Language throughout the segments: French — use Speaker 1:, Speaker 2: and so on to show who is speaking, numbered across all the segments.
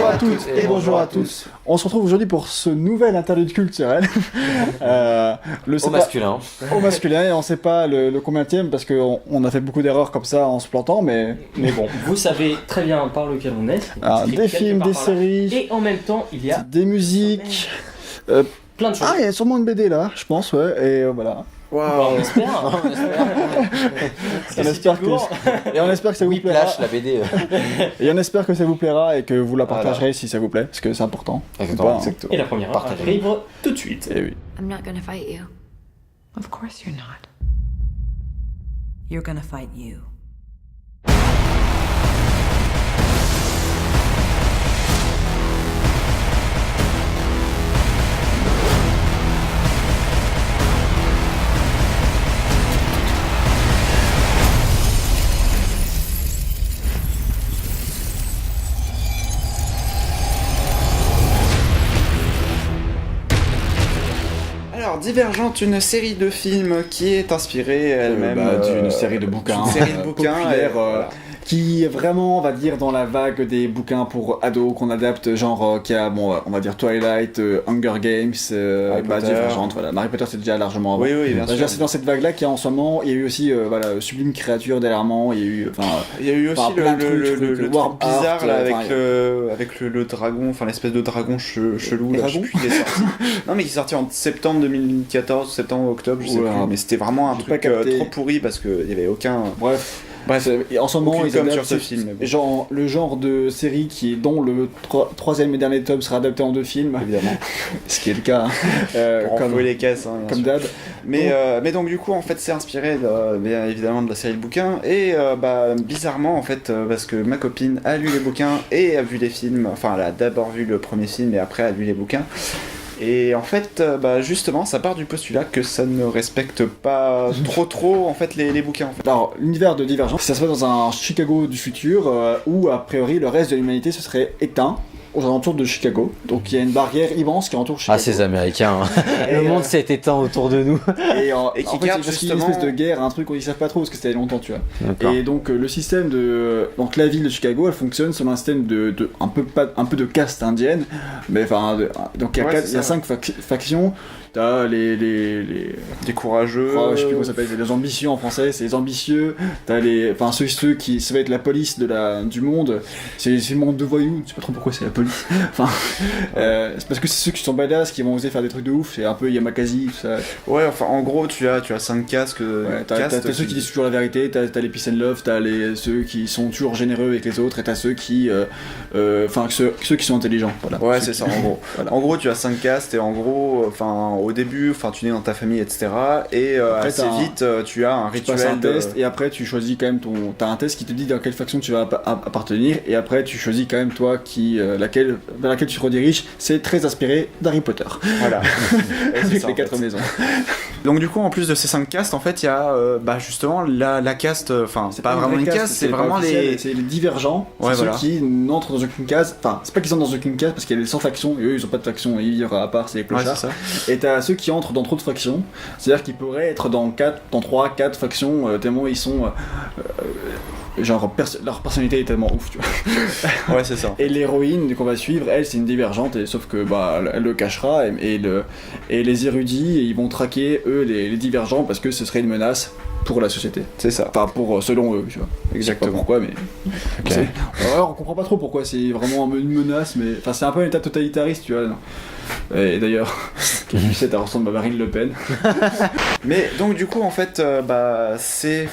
Speaker 1: Bonjour à toutes et bonjour à tous. On se retrouve aujourd'hui pour ce nouvel interlude culturel.
Speaker 2: Au masculin.
Speaker 1: Au masculin, et on sait pas le combienième parce qu'on a fait beaucoup d'erreurs comme ça en se plantant, mais bon.
Speaker 3: Vous savez très bien par lequel on est.
Speaker 1: Alors, des films, des séries.
Speaker 3: Et en même temps, il y a
Speaker 1: des musiques.
Speaker 3: plein de choses.
Speaker 1: Ah, il y a sûrement une BD là, je pense, ouais, et voilà.
Speaker 3: Wow. On espère.
Speaker 1: Et on espère que ça vous plaira.
Speaker 2: Whiplash, la BD.
Speaker 1: Et on espère que ça vous plaira et que vous la partagerez si ça vous plaît, parce que c'est important.
Speaker 2: Exactement.
Speaker 3: Et la première heure arrive tout de suite.
Speaker 1: Et oui.
Speaker 4: I'm not gonna fight you.
Speaker 5: Of course you're not. You're gonna fight you.
Speaker 6: Alors, Divergente, une série de films qui est inspirée elle-même
Speaker 1: d'une série de bouquins.
Speaker 6: Une série de bouquins
Speaker 1: populaires,
Speaker 6: voilà.
Speaker 1: Qui est vraiment, on va dire, dans la vague des bouquins pour ados qu'on adapte, genre qui a, bon, on va dire Twilight, Hunger Games, Divergente, voilà. Harry Potter c'est déjà largement avant.
Speaker 6: Oui, bien sûr.
Speaker 1: C'est dans cette vague-là qu'il y a en ce moment. Il y a eu aussi, Sublime Créature d'Alarmant. Il y a eu,
Speaker 6: aussi le
Speaker 1: Warp
Speaker 6: truc bizarre
Speaker 1: Art,
Speaker 6: là, avec le dragon, enfin l'espèce de dragon chelou là, je sais plus qui est sorti. Non mais qui est sorti en septembre 2014, septembre ou octobre, je sais plus. Mais c'était vraiment un truc trop pourri parce qu'il y avait aucun. Bref,
Speaker 1: en ce moment, ils
Speaker 6: adaptent
Speaker 1: sur ce film. Genre, le genre de série dont le troisième et dernier tome sera adapté en 2 films.
Speaker 6: Évidemment.
Speaker 1: Ce qui est le cas.
Speaker 6: Comme les caisses.
Speaker 1: Comme d'hab.
Speaker 6: Mais donc, du coup, en fait, c'est inspiré bien évidemment de la série de bouquins. Et bizarrement, en fait, parce que ma copine a lu les bouquins et a vu les films. Enfin, elle a d'abord vu le premier film et après a lu les bouquins. Et en fait, justement, ça part du postulat que ça ne respecte pas trop en fait les bouquins. En fait.
Speaker 1: Alors, l'univers de Divergence, ça se passe dans un Chicago du futur où a priori le reste de l'humanité se serait éteint aux alentours de Chicago. Donc il y a une barrière immense qui entoure Chicago.
Speaker 2: Ah, ces Américains. Le monde s'est éteint autour de nous.
Speaker 1: Et qui garde justement une espèce de guerre, un truc qu'on ne savent pas trop parce que c'était longtemps, tu vois.
Speaker 2: D'accord.
Speaker 1: Et donc le système donc la ville de Chicago, elle fonctionne selon un système de un peu de caste indienne, mais enfin donc il y a 5 factions. T'as les
Speaker 6: courageux,
Speaker 1: je sais plus comment ça s'appelle, c'est les ambitieux en français, c'est les ambitieux. T'as ceux qui, ça va être la police du monde, c'est le monde de voyous, je sais pas trop pourquoi c'est la police. C'est parce que c'est ceux qui sont badass, qui vont oser faire des trucs de ouf, c'est un peu Yamakasi, tout ça.
Speaker 6: Ouais, enfin en gros tu as 5 casques.
Speaker 1: T'as ceux qui disent toujours la vérité, t'as les peace and love, t'as ceux qui sont toujours généreux avec les autres, et t'as ceux qui, ceux qui sont intelligents. Voilà.
Speaker 6: Ouais, c'est ça en gros.
Speaker 1: Voilà.
Speaker 6: En gros tu as 5 castes et en gros, au début, tu nais dans ta famille, etc. Et après, assez vite, tu as un rituel.
Speaker 1: Tu passes un test et après tu choisis quand même t'as un test qui te dit dans quelle faction tu vas appartenir et après tu choisis quand même toi vers laquelle tu te rediriges. C'est très inspiré d'Harry Potter. Voilà. Avec les 4 maisons.
Speaker 6: Donc du coup, en plus de ces 5 castes, en fait, il y a justement la caste. Enfin, c'est pas vraiment une caste, c'est vraiment
Speaker 1: c'est les divergents. C'est ceux qui n'entrent dans aucune case. Enfin, c'est pas qu'ils entrent dans aucune case parce qu'il y a les 100 factions et eux ils ont pas de faction, ils vivent à part, c'est les clochards.
Speaker 6: Ouais, c'est ça.
Speaker 1: Et t'as ceux qui entrent dans trop de factions, c'est-à-dire qu'ils pourraient être dans 3-4 factions tellement ils sont leur personnalité est tellement ouf, tu vois.
Speaker 6: Ouais, c'est ça.
Speaker 1: Et l'héroïne qu'on va suivre, elle, c'est une divergente, sauf que elle le cachera et les érudits, ils vont traquer eux les divergents parce que ce serait une menace pour la société. C'est ça. Enfin, selon eux, tu vois.
Speaker 6: Exactement.
Speaker 1: Je sais pas pourquoi, mais. Okay. Alors, on comprend pas trop pourquoi c'est vraiment une menace, mais. Enfin, c'est un peu un état totalitariste, tu vois. Et d'ailleurs, tu sais, t'as ressemble à Marine Le Pen.
Speaker 6: Mais donc, du coup, en fait, c'est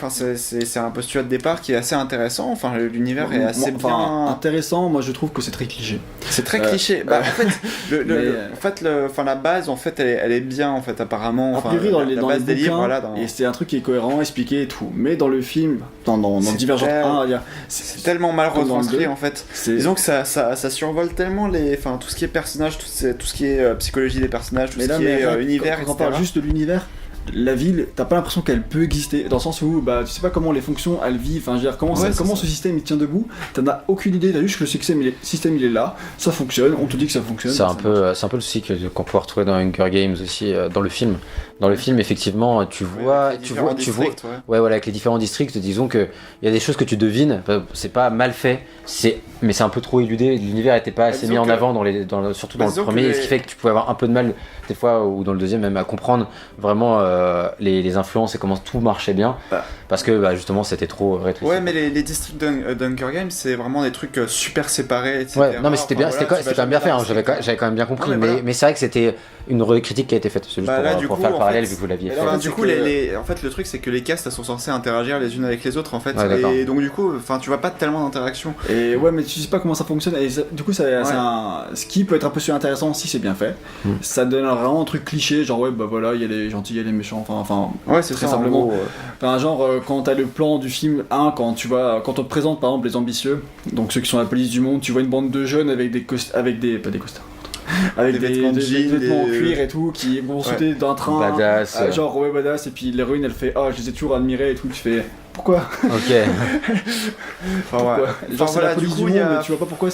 Speaker 6: un postulat de départ qui est assez intéressant. Enfin, l'univers est assez bien.
Speaker 1: Intéressant, moi je trouve que c'est très cliché.
Speaker 6: C'est très cliché. En fait, la base, en fait, elle est bien, en fait, apparemment.
Speaker 1: A priori, dans
Speaker 6: la base
Speaker 1: les
Speaker 6: des livres,
Speaker 1: et c'est un truc qui est cohérent, expliqué et tout. Mais dans le film, dans Divergente 1,
Speaker 6: c'est tellement mal retranscrit, en fait. Disons que ça survole tellement tout ce qui est personnage, tout ce qui est psychologie des personnages, tout ce qui est univers, etc.
Speaker 1: On parle juste de l'univers. la ville, t'as pas l'impression qu'elle peut exister, dans le sens où bah tu sais pas comment les fonctions elles vivent, enfin je veux dire comment, comment ce système il tient debout, t'en as aucune idée, t'as juste que le système il est là, ça fonctionne, on te dit que ça fonctionne.
Speaker 2: C'est un peu le souci qu'on peut retrouver dans Hunger Games aussi, dans le film. Dans le film, effectivement, tu vois, ouais, voilà, avec les différents districts, disons que il y a des choses que tu devines, c'est pas mal fait, mais c'est un peu trop éludé, l'univers était pas assez mis en avant surtout dans le premier, ce qui fait que tu pouvais avoir un peu de mal des fois, ou dans le deuxième même, à comprendre vraiment les influences et comment tout marchait bien, parce que justement c'était trop rétréci.
Speaker 6: Ouais, mais les districts d'Hunger Games, c'est vraiment des trucs super séparés, etc.
Speaker 2: Ouais, non mais c'était bien, c'était quand même bien fait, hein, j'avais quand même bien compris, mais c'est vrai que c'était une critique qui a été faite, c'est juste pour faire le parallèle vu que vous l'aviez fait.
Speaker 6: Du coup, en fait, le truc c'est que les castes elles sont censées interagir les unes avec les autres en fait, et donc du coup, tu vois pas tellement d'interaction.
Speaker 1: Et ouais, mais tu sais pas comment ça fonctionne, et du coup, ce qui peut être un peu intéressant si c'est bien fait, ça donne vraiment un truc cliché, genre ouais, bah voilà, il y a les gentils, il y a les méchants, enfin
Speaker 6: ouais, c'est
Speaker 1: très
Speaker 6: ça,
Speaker 1: simplement. Enfin, genre, quand t'as le plan du film 1, quand on te présente par exemple les ambitieux, donc ceux qui sont la police du monde, tu vois une bande de jeunes avec des costards, avec des vêtements en cuir et tout, qui vont sauter d'un train,
Speaker 2: badass,
Speaker 1: genre ouais badass, et puis l'héroïne elle fait je les ai toujours admirés et tout, tu fais pourquoi?
Speaker 2: Ok.
Speaker 1: Pourquoi? Genre c'est la police du monde, mais tu vois pas pourquoi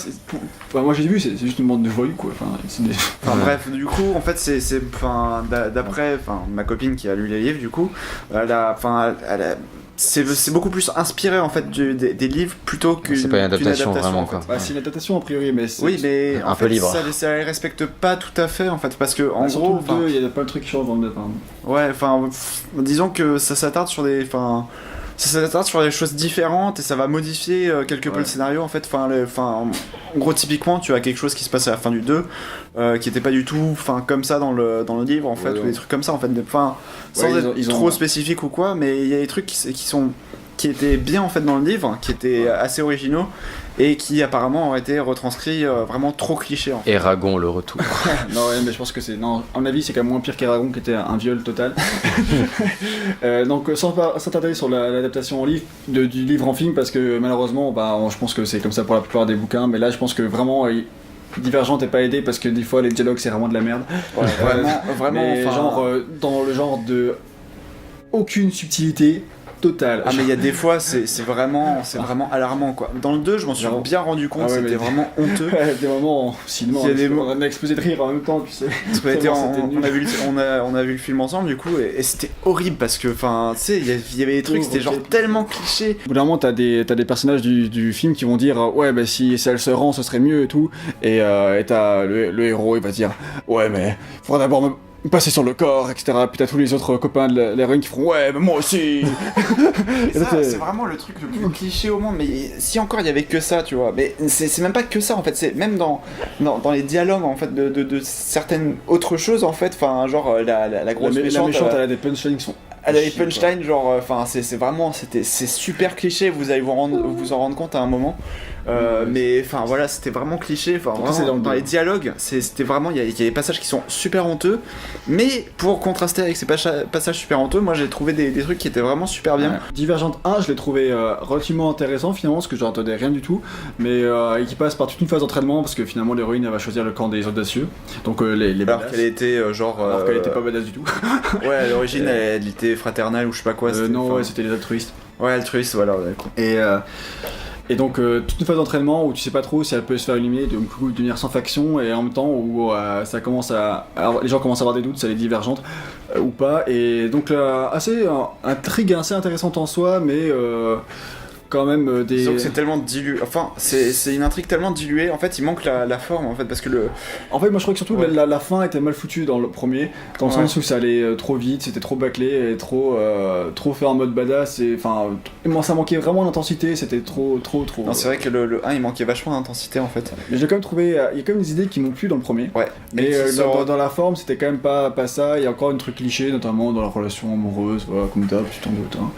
Speaker 1: moi j'ai vu, c'est juste une bande de voyous quoi.
Speaker 6: Bref, du coup en fait d'après ma copine qui a lu les livres, du coup c'est beaucoup plus inspiré en fait des livres plutôt qu'une
Speaker 2: c'est pas une adaptation
Speaker 6: en fait.
Speaker 2: vraiment quoi.
Speaker 1: C'est une adaptation a priori, mais
Speaker 6: oui, mais
Speaker 2: un peu libre.
Speaker 6: Ça les respecte pas tout à fait en fait, parce que en gros
Speaker 1: il y a pas de trucs qui changent dans le départ.
Speaker 6: Ouais, disons que ça s'attarde sur des choses différentes et ça va modifier quelque peu le scénario en fait. En gros, typiquement, tu as quelque chose qui se passe à la fin du 2 qui était pas du tout comme ça dans le livre en fait, ou des trucs comme ça en fait, sans être trop spécifique ou quoi, mais il y a des trucs qui étaient bien en fait dans le livre, qui étaient assez originaux et qui apparemment ont été retranscrits vraiment trop clichés en fait.
Speaker 2: Eragon le retour.
Speaker 1: Non ouais, mais je pense que à mon avis c'est quand même moins pire qu'Eragon qui était un viol total. Donc sans s'attarder sur l'adaptation en livre du livre en film, parce que malheureusement je pense que c'est comme ça pour la plupart des bouquins, mais là je pense que vraiment Divergente n'est pas aidé parce que des fois les dialogues c'est vraiment de la merde.
Speaker 6: Ouais, vraiment
Speaker 1: mais dans le genre de aucune subtilité totale.
Speaker 6: Mais il y a des fois c'est vraiment alarmant quoi. Dans le 2 je m'en suis bien rendu compte, c'était vraiment honteux.
Speaker 1: Des moments cinéma, on a explosé de rire en même temps, tu sais.
Speaker 6: On a vu le film ensemble du coup, et c'était horrible parce que tu sais il y avait des trucs, c'était genre tellement cliché.
Speaker 1: Au bout d'un moment t'as des personnages du film qui vont dire ouais bah si elle se rend ce serait mieux et tout, et t'as le héros, il va dire ouais mais faudra d'abord me passer sur le corps, etc. Puis t'as tous les autres copains de l'héroïne qui feront ouais mais moi aussi.
Speaker 6: C'est vraiment le truc le plus cliché au monde, mais si encore il y avait que ça, tu vois, mais c'est même pas que ça en fait, c'est même dans les dialogues en fait de certaines autres choses en fait, genre la grosse méchante,
Speaker 1: elle a des punchlines qui sont
Speaker 6: elle a des punchlines genre c'est vraiment c'est super cliché, vous allez vous en rendre compte à un moment. Mais voilà, c'était vraiment cliché, dans les dialogues c'était vraiment, il y a des passages qui sont super honteux, mais pour contraster avec ces passages super honteux, moi j'ai trouvé des trucs qui étaient vraiment super bien.
Speaker 1: Divergente 1 je l'ai trouvé relativement intéressant finalement, parce que je n'entendais rien du tout, mais qui passe par toute une phase d'entraînement, parce que finalement l'héroïne elle va choisir le camp des audacieux, donc les
Speaker 6: alors
Speaker 1: badass.
Speaker 6: qu'elle était
Speaker 1: alors qu'elle était pas badass du tout.
Speaker 6: Ouais, à l'origine elle était fraternelle ou je sais pas quoi.
Speaker 1: C'était les altruistes.
Speaker 6: Ouais, altruiste, voilà, d'accord.
Speaker 1: Et donc toute une phase d'entraînement où tu sais pas trop si elle peut se faire éliminer, donc du coup devenir sans faction, et en même temps où ça commence les gens commencent à avoir des doutes si elle est divergente ou pas, et donc assez intrigue assez intéressante en soi, mais quand même des...
Speaker 6: Donc c'est tellement dilué, c'est une intrigue tellement diluée, en fait il manque la forme en fait, parce que
Speaker 1: En fait moi je crois que surtout la fin était mal foutue dans le premier, dans le sens où ça allait trop vite, c'était trop bâclé et trop fait en mode badass, et ça manquait vraiment d'intensité, c'était trop...
Speaker 6: Non, c'est vrai que le 1 il manquait vachement d'intensité en fait.
Speaker 1: Mais j'ai quand même trouvé, il y a quand même des idées qui m'ont plu dans le premier.
Speaker 6: Ouais.
Speaker 1: Mais dans la forme c'était quand même pas ça, il y a encore un truc cliché, notamment dans la relation amoureuse, voilà, comme d'hab, tu t'en doutes. Hein.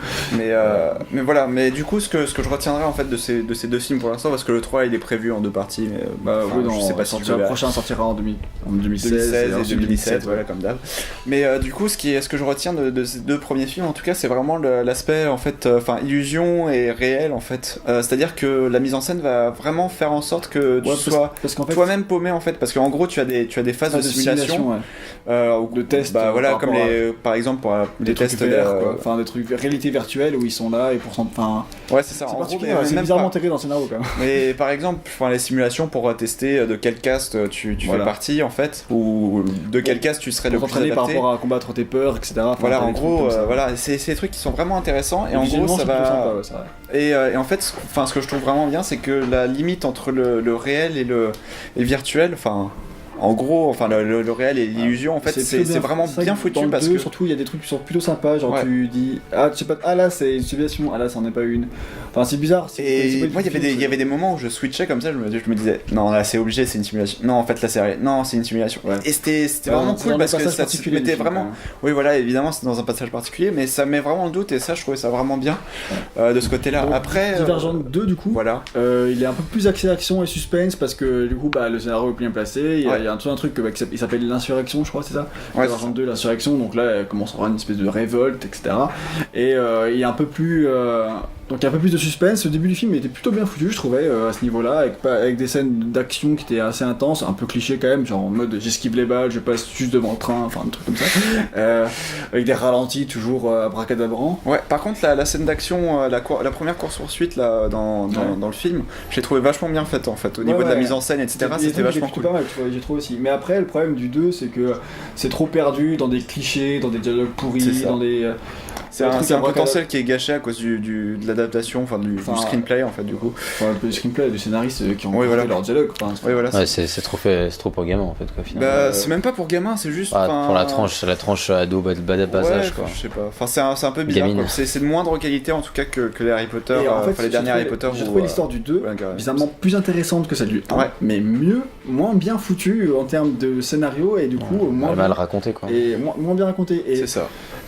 Speaker 6: Mais voilà, mais du coup ce que ce que je retiendrai en fait de ces deux films pour l'instant, parce que le 3 il est prévu en 2 parties, mais
Speaker 1: je sais pas si le prochain sortira en 2016
Speaker 6: et 2017, voilà, comme d'hab. Mais du coup, ce que je retiens de ces 2 premiers films, en tout cas, c'est vraiment l'aspect en fait, illusion et réel en fait. C'est-à-dire que la mise en scène va vraiment faire en sorte que tu sois toi-même paumé en fait, parce qu'en gros, tu as des phases de simulation,
Speaker 1: de tests,
Speaker 6: voilà, comme par exemple pour des tests
Speaker 1: enfin des trucs réalité virtuelle où ils sont là et
Speaker 6: ouais, c'est ça.
Speaker 1: C'est particulier, c'est bizarrement intégré dans le scénario quand même.
Speaker 6: Mais par exemple, les simulations pour tester de quel cast tu fais partie en fait, ou de quel cast tu serais le plus adapté
Speaker 1: par rapport à combattre tes peurs, etc.
Speaker 6: Voilà, en gros, c'est des trucs qui sont vraiment intéressants, et en gros ça va. Et en fait, ce que je trouve vraiment bien, c'est que la limite entre le réel et le virtuel, en gros, le réel et l'illusion, en fait, c'est vraiment bien foutu, parce que
Speaker 1: surtout il y a des trucs qui sont plutôt sympas, genre tu dis je sais pas, là c'est une simulation, là ça en est pas une. Enfin c'est bizarre.
Speaker 6: Et moi il y avait des moments où je switchais comme ça, je me disais non là c'est obligé, c'est une simulation. Non en fait là c'est non c'est une simulation. Ouais. Et c'était vraiment cool parce que ça te mettait vraiment. Oui voilà, évidemment c'est dans un passage particulier, mais ça met vraiment le doute, et ça je trouvais ça vraiment bien de ce côté-là. Donc, après
Speaker 1: Divergent 2 du coup.
Speaker 6: Voilà.
Speaker 1: Il est un peu plus axé action et suspense, parce que du coup le scénario est bien placé. Il y a un truc qui s'appelle l'insurrection, je crois, c'est ça. Divergent 2, l'insurrection. Donc là, elle commence à avoir une espèce de révolte, etc. Et il y a un peu plus. Donc il y a un peu plus de suspense. Le début du film était plutôt bien foutu, je trouvais, à ce niveau-là, avec des scènes d'action qui étaient assez intenses, un peu cliché quand même, genre en mode j'esquive les balles, je passe juste devant le train, enfin un truc comme ça, avec des ralentis toujours abracadabrants.
Speaker 6: Ouais, par contre la scène d'action, la première course-poursuite là, dans le film, je l'ai trouvé vachement bien faite en fait, au niveau de la mise en scène, etc. C'était vachement cool.
Speaker 1: Pas mal, j'ai trouvé aussi. Mais après, le problème du 2, c'est que c'est trop perdu dans des clichés, dans des dialogues pourris, dans des...
Speaker 6: C'est un potentiel qui est gâché à cause de l'adaptation, du screenplay en fait, du coup.
Speaker 1: Un peu du screenplay, du scénariste qui ont fait leur dialogue.
Speaker 2: C'est trop pour gamin en fait, quoi, finalement.
Speaker 6: C'est même pas pour gamin, c'est juste.
Speaker 2: Pour la tranche ado badassage, quoi.
Speaker 6: Je sais pas. C'est un peu bizarre, quoi. C'est de moindre qualité en tout cas que les Harry Potter, les derniers Harry Potter.
Speaker 1: J'ai trouvé l'histoire du 2 bizarrement plus intéressante que celle du 1, mais moins bien foutue en termes de scénario, et du coup moins
Speaker 2: mal raconté, quoi.
Speaker 1: Et moins bien raconté.
Speaker 6: C'est ça.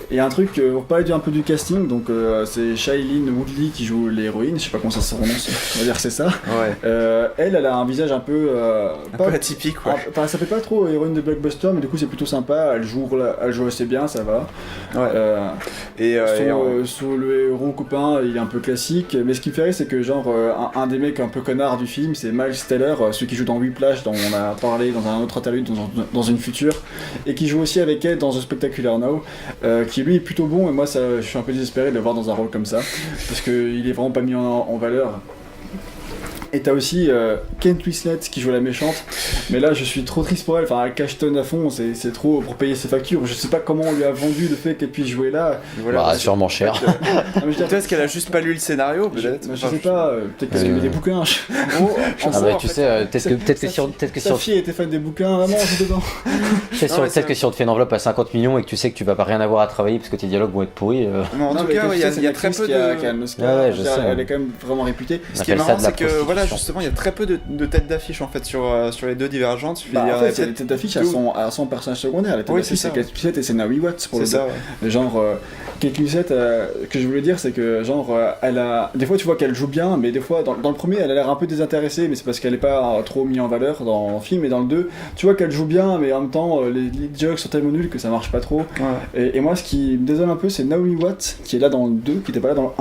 Speaker 1: Et un truc, on parlait un peu du casting, donc c'est Shailene Woodley qui joue l'héroïne, je sais pas comment ça se prononce, on va dire que c'est ça.
Speaker 6: Ouais.
Speaker 1: Elle a un visage un peu
Speaker 6: peu atypique, ouais.
Speaker 1: Ça fait pas trop héroïne de blockbuster, mais du coup c'est plutôt sympa, elle joue assez bien, ça va.
Speaker 6: Ouais.
Speaker 1: Le héros copain, il est un peu classique, mais ce qui me fait rire, c'est que genre un des mecs un peu connards du film, c'est Miles Teller, celui qui joue dans Whiplash, dont on a parlé dans un autre interlude, dans une future, et qui joue aussi avec elle dans The Spectacular Now, qui lui est plutôt bon, et moi je suis un peu désespéré de le voir dans un rôle comme ça, parce qu'il est vraiment pas mis en valeur. Et t'as aussi Kate Winslet qui joue la méchante, mais là je suis trop triste pour elle, elle cache tonne à fond, c'est trop pour payer ses factures. Je sais pas comment on lui a vendu le fait qu'elle puisse jouer là.
Speaker 2: Voilà, sûrement cher.
Speaker 6: Peut-être qu'elle a juste pas lu le scénario, peut-être.
Speaker 1: Je sais pas, peut-être qu'elle met des bouquins.
Speaker 2: Tu sais, peut-être que si
Speaker 1: sa fille était fan des bouquins, vraiment, c'est dedans.
Speaker 2: Peut-être que si on te fait une enveloppe à 50 millions et que tu sais que tu vas pas rien avoir à travailler parce que tes dialogues vont être pourris.
Speaker 6: En tout cas, il y a très peu de.
Speaker 1: Elle est quand même vraiment réputée.
Speaker 6: Ce qui est marrant, c'est que justement, il y a très peu de têtes d'affiche en fait sur les deux Divergentes.
Speaker 1: En fait, les têtes d'affiche, elles sont personnages secondaires. Les têtes d'affiche, c'est Kate Winslet et c'est Naomi Watts pour le
Speaker 6: ça.
Speaker 1: Genre, Kate Winslet, que je voulais dire, c'est que genre, elle a. Des fois, tu vois qu'elle joue bien, mais des fois, dans le premier, elle a l'air un peu désintéressée, mais c'est parce qu'elle est pas trop mise en valeur dans le film. Et dans le 2, tu vois qu'elle joue bien, mais en même temps, les jokes sont tellement nuls que ça marche pas trop. Ouais. Et moi, ce qui me désole un peu, c'est Naomi Watts, qui est là dans le 2, qui était pas là dans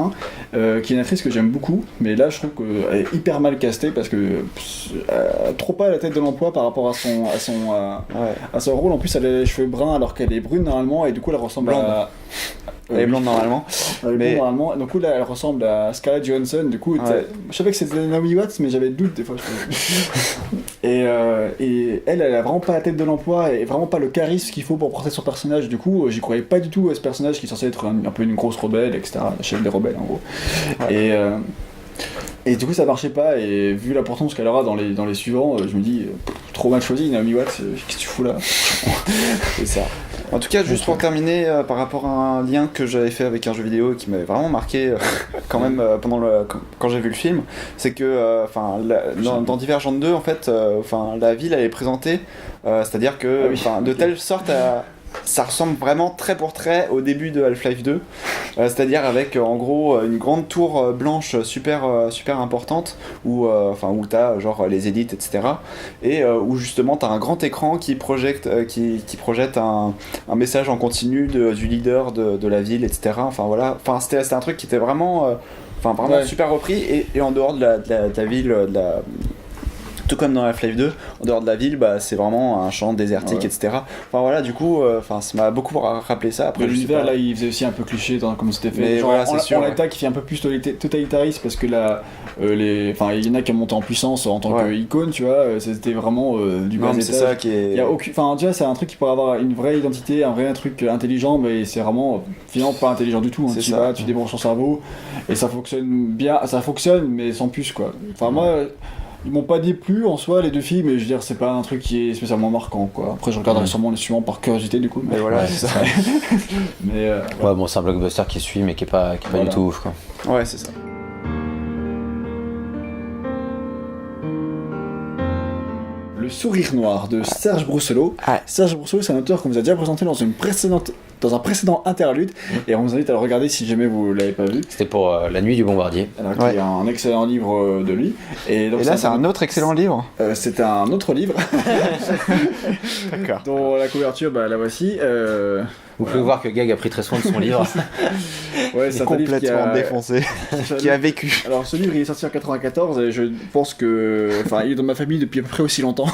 Speaker 1: le 1, qui est une actrice que j'aime beaucoup, mais là, je trouve qu'elle est hyper mal castée parce que trop pas à la tête de l'emploi par rapport à son rôle. En plus, elle a les cheveux bruns alors qu'elle est brune normalement, et du coup, elle ressemble à.
Speaker 6: Elle est blonde normalement.
Speaker 1: Normalement. Du coup, là, elle ressemble à Scarlett Johansson. Du coup, je savais que c'était Naomi Watts, mais j'avais le doute des fois. Et elle a vraiment pas la tête de l'emploi et vraiment pas le charisme qu'il faut pour porter son personnage. Du coup, j'y croyais pas du tout à ce personnage qui est censé être un peu une grosse rebelle, etc. La chef des rebelles, en gros. Ouais. Et du coup ça marchait pas, et vu l'importance qu'elle aura dans les suivants, je me dis trop mal choisi Naomi Watts, qu'est-ce que tu fous là?
Speaker 6: C'est ça. En tout cas, juste pour terminer, par rapport à un lien que j'avais fait avec un jeu vidéo qui m'avait vraiment marqué quand même quand j'ai vu le film, c'est que dans Divergent 2 en fait, la ville elle est présentée, c'est-à-dire que de telle sorte ça ressemble vraiment trait pour trait au début de Half-Life 2, c'est-à-dire avec en gros une grande tour blanche super importante où t'as genre les élites, etc. Et où justement t'as un grand écran qui projette un message en continu du leader de la ville, etc. Enfin voilà, c'était un truc qui était vraiment super repris, et en dehors de la ville, tout comme dans Half-Life 2, en dehors de la ville, c'est vraiment un champ désertique, etc. Enfin voilà, du coup, ça m'a beaucoup rappelé ça. Après,
Speaker 1: l'univers là, il faisait aussi un peu cliché comme c'était fait.
Speaker 6: Mais
Speaker 1: genre,
Speaker 6: voilà, c'est sûr.
Speaker 1: On l'attaque qui fait un peu plus totalitariste parce que là, il y en a qui ont monté en puissance en tant qu'icône, tu vois. C'était vraiment du bas étage.
Speaker 6: C'est ça qui est.
Speaker 1: Il y a aucune, enfin, tu vois, c'est un truc qui pourrait avoir une vraie identité, un vrai truc intelligent, mais c'est vraiment finalement pas intelligent du tout. Hein. Tu vas, tu débranches ton cerveau et ça fonctionne bien, mais sans plus quoi. Enfin moi. Ils m'ont pas déplu en soi les deux films, mais je veux dire c'est pas un truc qui est spécialement marquant quoi. Après je regarderai sûrement les suivants par curiosité du coup.
Speaker 6: Mais voilà, c'est ça.
Speaker 1: Mais
Speaker 2: bon, c'est un blockbuster qui suit mais qui est pas du tout ouf quoi.
Speaker 6: Ouais, c'est ça.
Speaker 1: Le Sourire Noir de Serge Brousselot. Serge Brousselot, c'est un auteur qu'on vous a déjà présenté dans un précédent interlude, et on vous invite à le regarder si jamais vous l'avez pas vu.
Speaker 2: C'était pour La Nuit du Bombardier.
Speaker 1: Alors il y a un excellent livre de lui. Et
Speaker 6: là c'est un autre excellent livre.
Speaker 1: C'est un autre livre.
Speaker 6: D'accord.
Speaker 1: Dont la couverture, la voici.
Speaker 2: Vous pouvez voir que Gag a pris très soin de son livre.
Speaker 6: Ouais, c'est complètement défoncé. Qui a vécu.
Speaker 1: Alors ce livre il est sorti en 94 et je pense que, il est dans ma famille depuis à peu près aussi longtemps,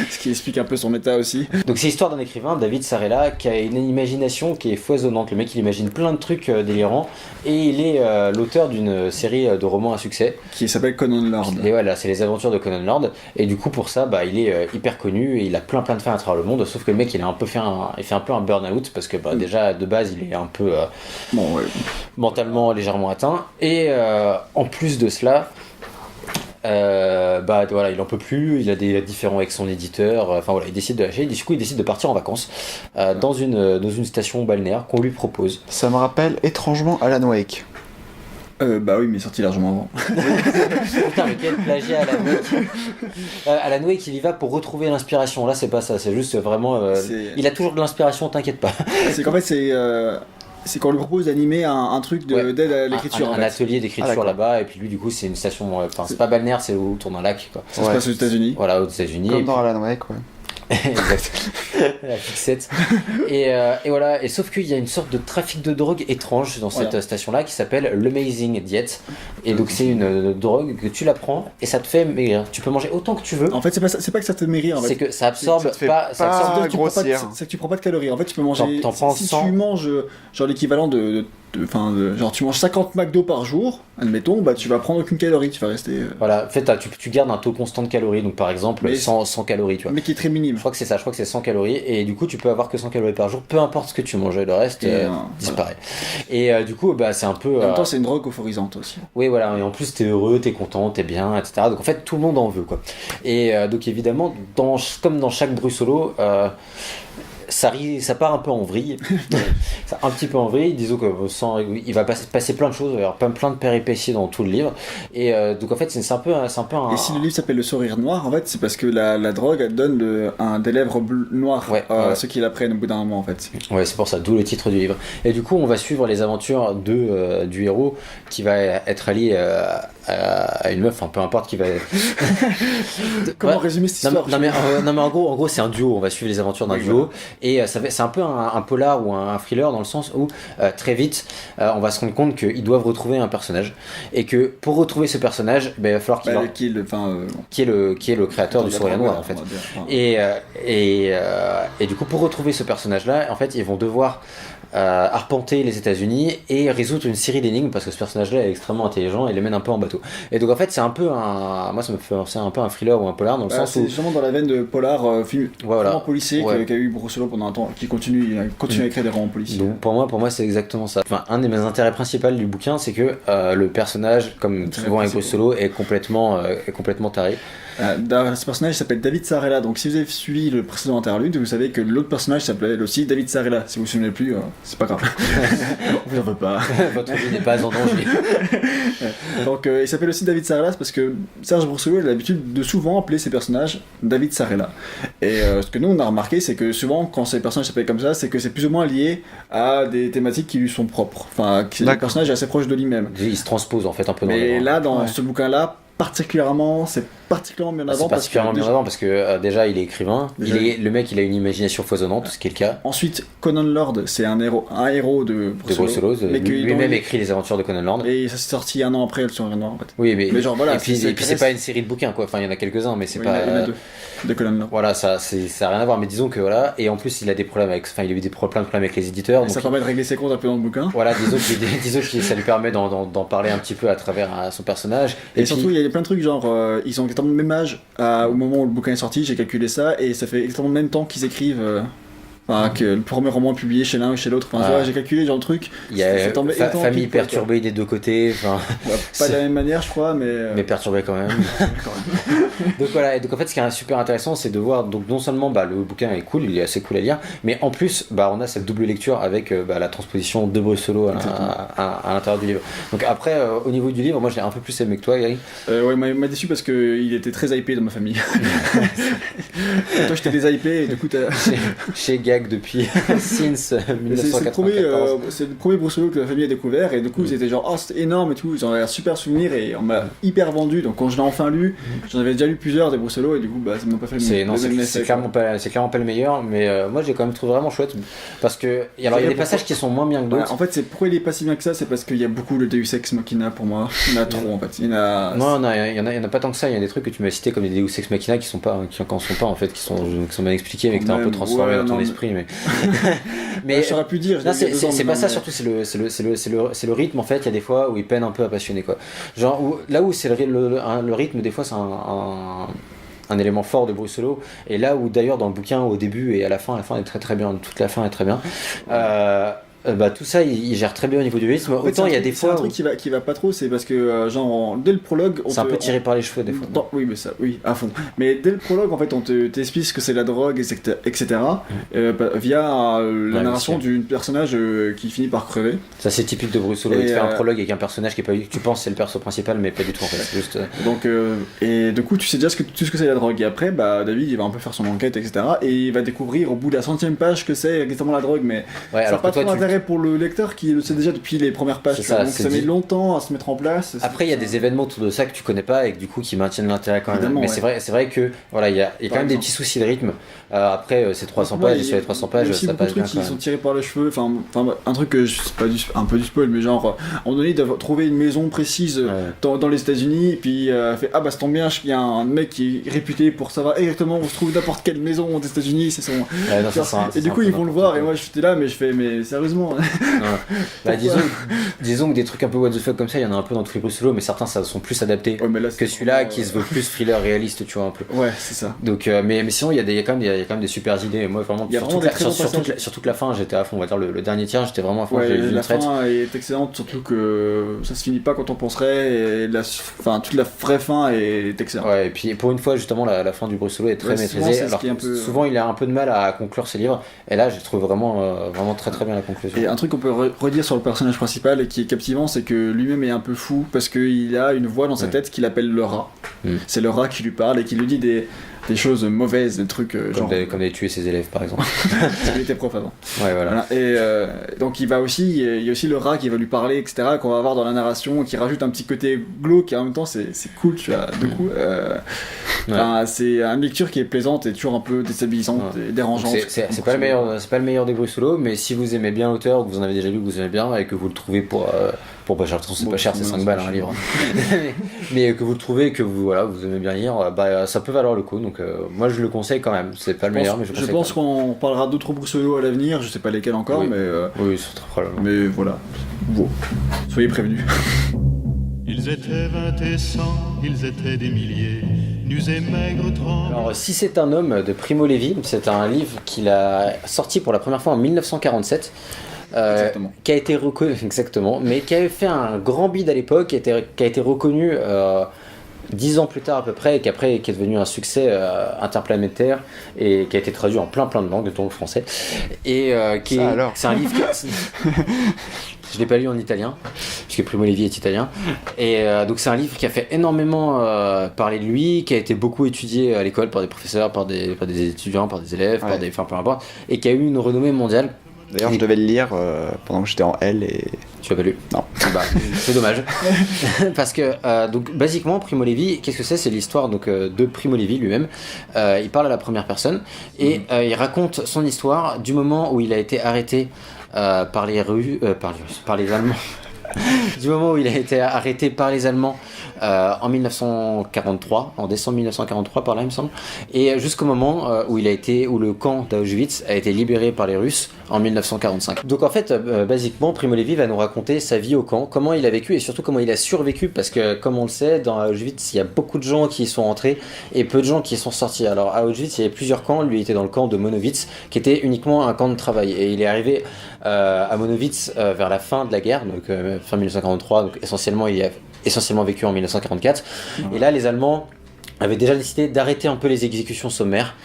Speaker 1: ce qui explique un peu son état aussi.
Speaker 2: Donc c'est l'histoire d'un écrivain, David Sarella, qui a une imagination qui est foisonnante. Le mec il imagine plein de trucs délirants, et il est l'auteur d'une série de romans à succès
Speaker 1: qui s'appelle Conan Lord.
Speaker 2: Et voilà, c'est les aventures de Conan Lord, et du coup pour ça il est hyper connu et il a plein de fans à travers le monde, sauf que le mec il fait un peu un burn-out parce que déjà de base il est un peu mentalement légèrement atteint, et en plus de cela il en peut plus, il a des différends avec son éditeur, il décide de lâcher, du coup il décide de partir en vacances dans une station balnéaire qu'on lui propose.
Speaker 6: Ça me rappelle étrangement Alan Wake.
Speaker 1: Oui, mais sorti largement avant.
Speaker 2: Putain, mais quel plagiat Alan Wake. Alan Wake, il y va pour retrouver l'inspiration. Là, c'est pas ça, c'est juste vraiment. Il a toujours de l'inspiration, t'inquiète pas.
Speaker 1: C'est qu'en fait, c'est qu'on lui propose d'animer un truc d'aide à l'écriture.
Speaker 2: Un atelier d'écriture là-bas, et puis lui, du coup, c'est une station. C'est pas balnéaire, c'est autour d'un lac, quoi.
Speaker 1: Ça se passe aux États-Unis.
Speaker 2: Voilà, aux États-Unis.
Speaker 6: Comme dans Alan Wake, ouais.
Speaker 2: Exactement. La fixette. Et voilà, et sauf qu'il y a une sorte de trafic de drogue étrange dans cette station-là qui s'appelle l'Amazing Diet. Et donc c'est une drogue que tu la prends et ça te fait maigrir. Tu peux manger autant que tu veux.
Speaker 1: En fait, c'est pas que ça te fait maigrir. En fait.
Speaker 2: C'est que ça absorbe
Speaker 6: c'est
Speaker 1: que tu prends pas de calories. En fait, tu peux manger.
Speaker 2: T'en prends
Speaker 1: si
Speaker 2: 100.
Speaker 1: tu manges genre l'équivalent genre tu manges 50 McDo par jour, admettons, tu vas prendre aucune calorie, tu vas rester.
Speaker 2: Voilà, en fait, tu gardes un taux constant de calories, donc par exemple 100 calories, tu vois.
Speaker 1: Mais qui est très minime.
Speaker 2: Je crois que c'est ça, je crois que c'est 100 calories, et du coup tu peux avoir que 100 calories par jour, peu importe ce que tu manges, le reste disparaît. Et du coup, c'est un peu.
Speaker 1: En même temps, c'est une drogue euphorisante aussi.
Speaker 2: Oui, voilà, et en plus t'es heureux, t'es content, t'es bien, etc. Donc en fait, tout le monde en veut, quoi. Et donc évidemment, comme dans chaque Brousselot, ça part un peu en vrille. Un petit peu en vrille, disons que il va passer plein de choses, il va y avoir plein de péripéties dans tout le livre, et donc en fait c'est un peu un...
Speaker 1: Et si le livre s'appelle Le Sourire Noir, en fait c'est parce que la drogue elle donne des lèvres noires à ceux qui la prennent au bout d'un moment en fait.
Speaker 2: Ouais, c'est pour ça, d'où le titre du livre. Et du coup on va suivre les aventures du héros qui va être allié à une meuf, peu importe qui va...
Speaker 1: Comment résumer cette histoire?
Speaker 2: Non mais en gros c'est un duo, on va suivre les aventures d'un duo. Et c'est un peu un polar ou un thriller dans le sens où très vite on va se rendre compte qu'ils doivent retrouver un personnage, et que pour retrouver ce personnage il va falloir qui est le créateur du Sourire Noir en fait. Et du coup pour retrouver ce personnage là en fait ils vont devoir arpenter les États-Unis et résoudre une série d'énigmes, parce que ce personnage-là est extrêmement intelligent et les mène un peu en bateau. Et donc en fait c'est un peu moi ça me fait penser un peu un thriller ou un polar dans le sens où
Speaker 1: c'est justement dans la veine de polar film vraiment policier qu'a eu Brousselot pendant un temps, qui continue à écrire des romans policiers.
Speaker 2: Donc pour moi c'est exactement ça. Un de mes intérêts principaux du bouquin, c'est que le personnage, comme souvent avec Brousselot, est complètement taré.
Speaker 1: Ce personnage s'appelle David Sarella, donc si vous avez suivi le précédent interlude, vous savez que l'autre personnage s'appelle aussi David Sarella. Si vous vous souvenez plus, c'est pas grave. On vous en veut pas.
Speaker 2: Votre vie n'est pas en danger.
Speaker 1: Donc il s'appelle aussi David Sarellas parce que Serge Brousselot a l'habitude de souvent appeler ses personnages David Sarella. Et ce que nous on a remarqué, c'est que souvent quand ces personnages s'appellent comme ça, c'est que c'est plus ou moins lié à des thématiques qui lui sont propres. Enfin, que le personnage est assez proche de lui-même.
Speaker 2: Il se transpose en fait un peu dans
Speaker 1: Mais là, dans ce bouquin-là, particulièrement, c'est particulièrement bien avant.
Speaker 2: C'est particulièrement bien avant parce que déjà il est écrivain, le mec il a une imagination foisonnante, ce qui est le cas.
Speaker 1: Ensuite, Conan Lord, c'est un héros de
Speaker 2: Brousselot, mais lui-même écrit les aventures de Conan Lord.
Speaker 1: Et ça s'est sorti un an après sur un an en fait.
Speaker 2: Oui, mais
Speaker 1: genre voilà.
Speaker 2: Et puis c'est pas une série de bouquins quoi, enfin il y en a quelques-uns, mais c'est pas.
Speaker 1: Il y en a deux de Conan Lord.
Speaker 2: Voilà, ça a rien à voir, mais disons que voilà, et en plus il a des problèmes avec, enfin il a eu plein de problèmes avec les éditeurs.
Speaker 1: Donc ça permet de régler ses comptes un peu dans le bouquin.
Speaker 2: Voilà, disons que ça lui permet d'en parler un petit peu à travers son personnage.
Speaker 1: Et surtout il y a plein de trucs genre ils ont exactement le même âge au moment où le bouquin est sorti, j'ai calculé ça, et ça fait exactement le même temps qu'ils écrivent que le premier roman est publié chez l'un ou chez l'autre. Enfin, j'ai calculé genre le truc.
Speaker 2: Il y a famille perturbée des deux côtés.
Speaker 1: Pas de la même manière, je crois, mais
Speaker 2: perturbée quand même. Donc voilà, et donc en fait, ce qui est super intéressant, c'est de voir, donc non seulement le bouquin est cool, il est assez cool à lire, mais en plus, on a cette double lecture avec la transposition de Brousselot à l'intérieur du livre. Donc après, au niveau du livre, moi je l'ai un peu plus aimé que toi, Gary.
Speaker 1: Ouais, il m'a déçu parce qu'il était très hypé dans ma famille. Toi, j'étais déshypé et du coup,
Speaker 2: chez Gag depuis since 1994.
Speaker 1: C'est le premier Brousselot que la famille a découvert, et du coup ils étaient genre c'était énorme et tout, ils en avaient un super souvenir et on m'a hyper vendu. Donc quand je l'ai enfin lu, j'en avais déjà lu plusieurs des Brousselot et du coup ça m'a pas fait
Speaker 2: c'est clairement pas le meilleur, mais moi j'ai quand même trouvé vraiment chouette parce que il y a des passages qui sont moins bien que d'autres.
Speaker 1: En fait, c'est pourquoi il est pas si bien que ça, c'est parce qu'il y a beaucoup le Deus Ex Machina pour moi. Il y en a trop en fait.
Speaker 2: Non, il y en a pas tant que ça. Il y a des trucs que tu m'as cités comme des Deus Ex Machina qui sont mal expliqués, mais que t'as un peu transformé dans ton esprit. Mais
Speaker 1: j'aurais pu dire.
Speaker 2: C'est pas ça, surtout c'est le rythme en fait. Il y a des fois où il peine un peu à passionner quoi. Genre là où c'est le rythme, des fois c'est un élément fort de Brousselot, et là où d'ailleurs dans le bouquin au début et à la fin est très très bien, toute la fin est très bien. Tout ça il gère très bien au niveau du rythme. En fait, autant il y a des fois
Speaker 1: un truc qui va pas trop, c'est parce que dès le prologue
Speaker 2: c'est un peu tiré par les cheveux des fois.
Speaker 1: Oui, mais ça à fond, mais dès le prologue en fait on t'explique ce que c'est la drogue, etc. Via la narration d'un personnage qui finit par crever.
Speaker 2: Ça c'est typique de Brousselot, il te fait un prologue avec un personnage qui est pas que tu penses c'est le perso principal, mais pas du tout en fait, juste
Speaker 1: donc et du coup tu sais déjà tout ce que c'est la drogue, et après David il va un peu faire son enquête, etc. et il va découvrir au bout de la 100e page que c'est exactement la drogue, mais ça n'a pas trop d'intérêt pour le lecteur qui le sait déjà depuis les premières pages, donc ça met longtemps à se mettre en place.
Speaker 2: Après il y a des événements autour de ça que tu connais pas et que du coup qui maintiennent l'intérêt quand même, mais c'est vrai que voilà, il y a quand même des petits soucis de rythme. Après c'est 300 pages, et sur les 300 pages ça passe bien.
Speaker 1: Il y a beaucoup de trucs qui sont tirés par les cheveux, enfin un truc que c'est pas un peu du spoil, mais genre à un moment donné il doit trouver une maison précise dans les États-Unis, puis fait ça tombe bien, il y a un mec qui est réputé pour savoir exactement où se trouve n'importe quelle maison des États-Unis, c'est son. Et du coup ils vont le voir, et moi j'étais là, mais je fais mais sérieusement.
Speaker 2: Disons que des trucs un peu what the fuck comme ça, il y en a un peu dans tous les Brousselot, mais certains ça sont plus adaptés que celui-là qui se veut plus thriller réaliste, tu vois un peu.
Speaker 1: Ouais, c'est ça.
Speaker 2: Donc mais sinon il y a quand même des super idées. Moi vraiment surtout que la fin j'étais à fond, on va dire le dernier tiers j'étais vraiment à fond.
Speaker 1: La fin est excellente, surtout que ça se finit pas quand on penserait, et toute la vraie fin est excellente.
Speaker 2: Ouais, et puis pour une fois justement la fin du Brousselot est très maîtrisée, alors souvent il a un peu de mal à conclure ses livres, et là je trouve vraiment très très bien la conclusion.
Speaker 1: Et un truc qu'on peut redire sur le personnage principal et qui est captivant, c'est que lui-même est un peu fou parce qu'il a une voix dans sa tête qu'il appelle le rat. C'est le rat qui lui parle et qui lui dit des choses mauvaises, des trucs
Speaker 2: comme d'aller tuer ses élèves par exemple.
Speaker 1: Il était prof avant.
Speaker 2: Ouais, voilà.
Speaker 1: Et donc il y a aussi le rat qui va lui parler, etc., qu'on va avoir dans la narration, qui rajoute un petit côté glauque, et en même temps c'est cool, tu vois. Du coup c'est une lecture qui est plaisante et toujours un peu déstabilisante et dérangeante.
Speaker 2: C'est pas le meilleur des Brousselot, mais si vous aimez bien l'auteur, que vous en avez déjà lu, que vous aimez bien, et que vous le trouvez pour pas cher, de toute façon c'est pas cher, c'est 5 balles un livre. mais que vous le trouvez, que vous aimez bien lire, ça peut valoir le coup, donc moi je le conseille quand même. C'est pas le meilleur, mais je
Speaker 1: pense qu'on parlera d'autres Brousselot à l'avenir, je sais pas lesquels encore, mais
Speaker 2: oui, c'est très probable.
Speaker 1: Mais voilà, soyez prévenus.
Speaker 4: Ils étaient 20 et 100, ils étaient des milliers, nus et maigres tremblants.
Speaker 2: Alors, Si c'est un homme de Primo Levi, c'est un livre qu'il a sorti pour la première fois en 1947. Qui a été reconnu, exactement, mais qui avait fait un grand bid à l'époque, qui a été reconnu 10 ans plus tard à peu près, et qui est devenu un succès interplanétaire et qui a été traduit en plein de langues, dont le français. Et c'est un livre je l'ai pas lu en italien, puisque Primo Levi est italien. Et donc c'est un livre qui a fait énormément parler de lui, qui a été beaucoup étudié à l'école par des professeurs, par des étudiants, par des élèves, enfin peu importe, et qui a eu une renommée mondiale.
Speaker 6: D'ailleurs, je devais le lire pendant que j'étais en L et...
Speaker 2: Tu l'as pas lu? Non. Bah, c'est dommage. Parce que, donc, basiquement, Primo Levi, qu'est-ce que c'est? C'est l'histoire donc, de Primo Levi lui-même. Il parle à la première personne et il raconte son histoire du moment où il a été arrêté par les Allemands. Du moment où il a été arrêté par les Allemands en 1943, en décembre 1943 par là il me semble, et jusqu'au moment où le camp d'Auschwitz a été libéré par les Russes en 1945. Donc en fait, basiquement, Primo Levi va nous raconter sa vie au camp, comment il a vécu et surtout comment il a survécu, parce que comme on le sait, dans Auschwitz, il y a beaucoup de gens qui y sont entrés et peu de gens qui y sont sortis. Alors à Auschwitz, il y avait plusieurs camps, lui était dans le camp de Monowitz, qui était uniquement un camp de travail, et il est arrivé à Monowitz vers la fin de la guerre, donc fin 1943, donc essentiellement il a essentiellement vécu en 1944, et là les Allemands avaient déjà décidé d'arrêter un peu les exécutions sommaires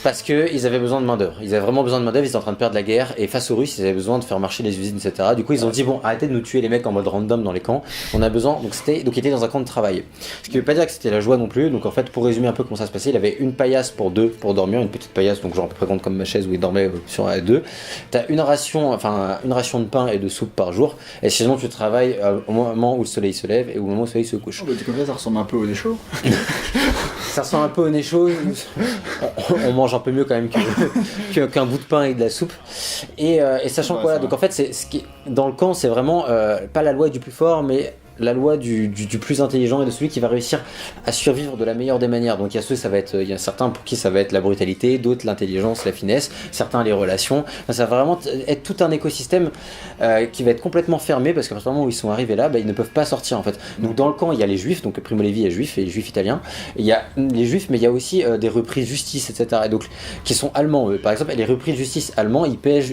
Speaker 2: parce qu'ils avaient besoin de main d'œuvre. Ils avaient vraiment besoin de main d'œuvre, ils étaient en train de perdre la guerre, et face aux Russes, ils avaient besoin de faire marcher les usines, etc. Du coup, ils ont dit bon, arrêtez de nous tuer les mecs en mode random dans les camps. On a besoin. Donc il était dans un camp de travail. Ce qui veut pas dire que c'était la joie non plus. Donc en fait, pour résumer un peu comment ça se passait, il avait une paillasse pour deux pour dormir, une petite paillasse, donc genre à peu près grande comme ma chaise où il dormait sur deux. T'as une ration de pain et de soupe par jour. Et sinon, tu travailles au moment où le soleil se lève et au moment où le soleil se couche.
Speaker 1: Oh, bah, comme ça ressemble un peu au nez chaud.
Speaker 2: Ça ressemble un peu au nez chaud. On mange un peu mieux quand même qu'un bout de pain et de la soupe. Et sachant quoi, donc en fait, c'est ce qui dans le camp, c'est vraiment pas la loi du plus fort, mais la loi du plus intelligent et de celui qui va réussir à survivre de la meilleure des manières. Donc il y a certains pour qui ça va être la brutalité, d'autres l'intelligence, la finesse, certains les relations. Enfin, ça va vraiment être tout un écosystème qui va être complètement fermé, parce qu'à partir du moment où ils sont arrivés là, ils ne peuvent pas sortir en fait. Donc dans le camp, il y a les juifs, donc Primo Levi est juif et juif italien. Et il y a les juifs, mais il y a aussi des repris de justice, etc. Et donc qui sont allemands. Par exemple, les repris de justice allemands, ils purgent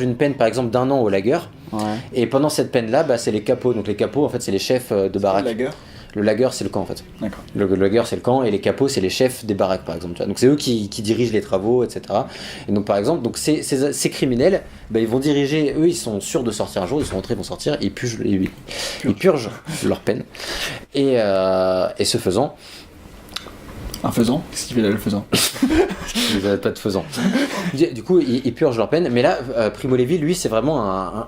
Speaker 2: une peine par exemple d'1 an au lager. Ouais. Et pendant cette peine-là, c'est les capots. Donc les capots, en fait, c'est les chefs de baraque. Le lager, c'est le camp, en fait. D'accord. Le lager, c'est le camp, et les capots, c'est les chefs des baraques, par exemple. Tu vois. Donc c'est eux qui dirigent les travaux, etc. Et donc par exemple, donc ces criminels, ils vont diriger. Eux, ils sont sûrs de sortir un jour. Ils sont rentrés, ils vont sortir. Ils purgent leur peine. Et ce faisant.
Speaker 1: Un faisan? Qu'est-ce qu'il fait là, le faisan?
Speaker 2: Ils n'avaient pas de faisan. Du coup, ils purgent leur peine. Mais là, Primo Levi, lui, c'est vraiment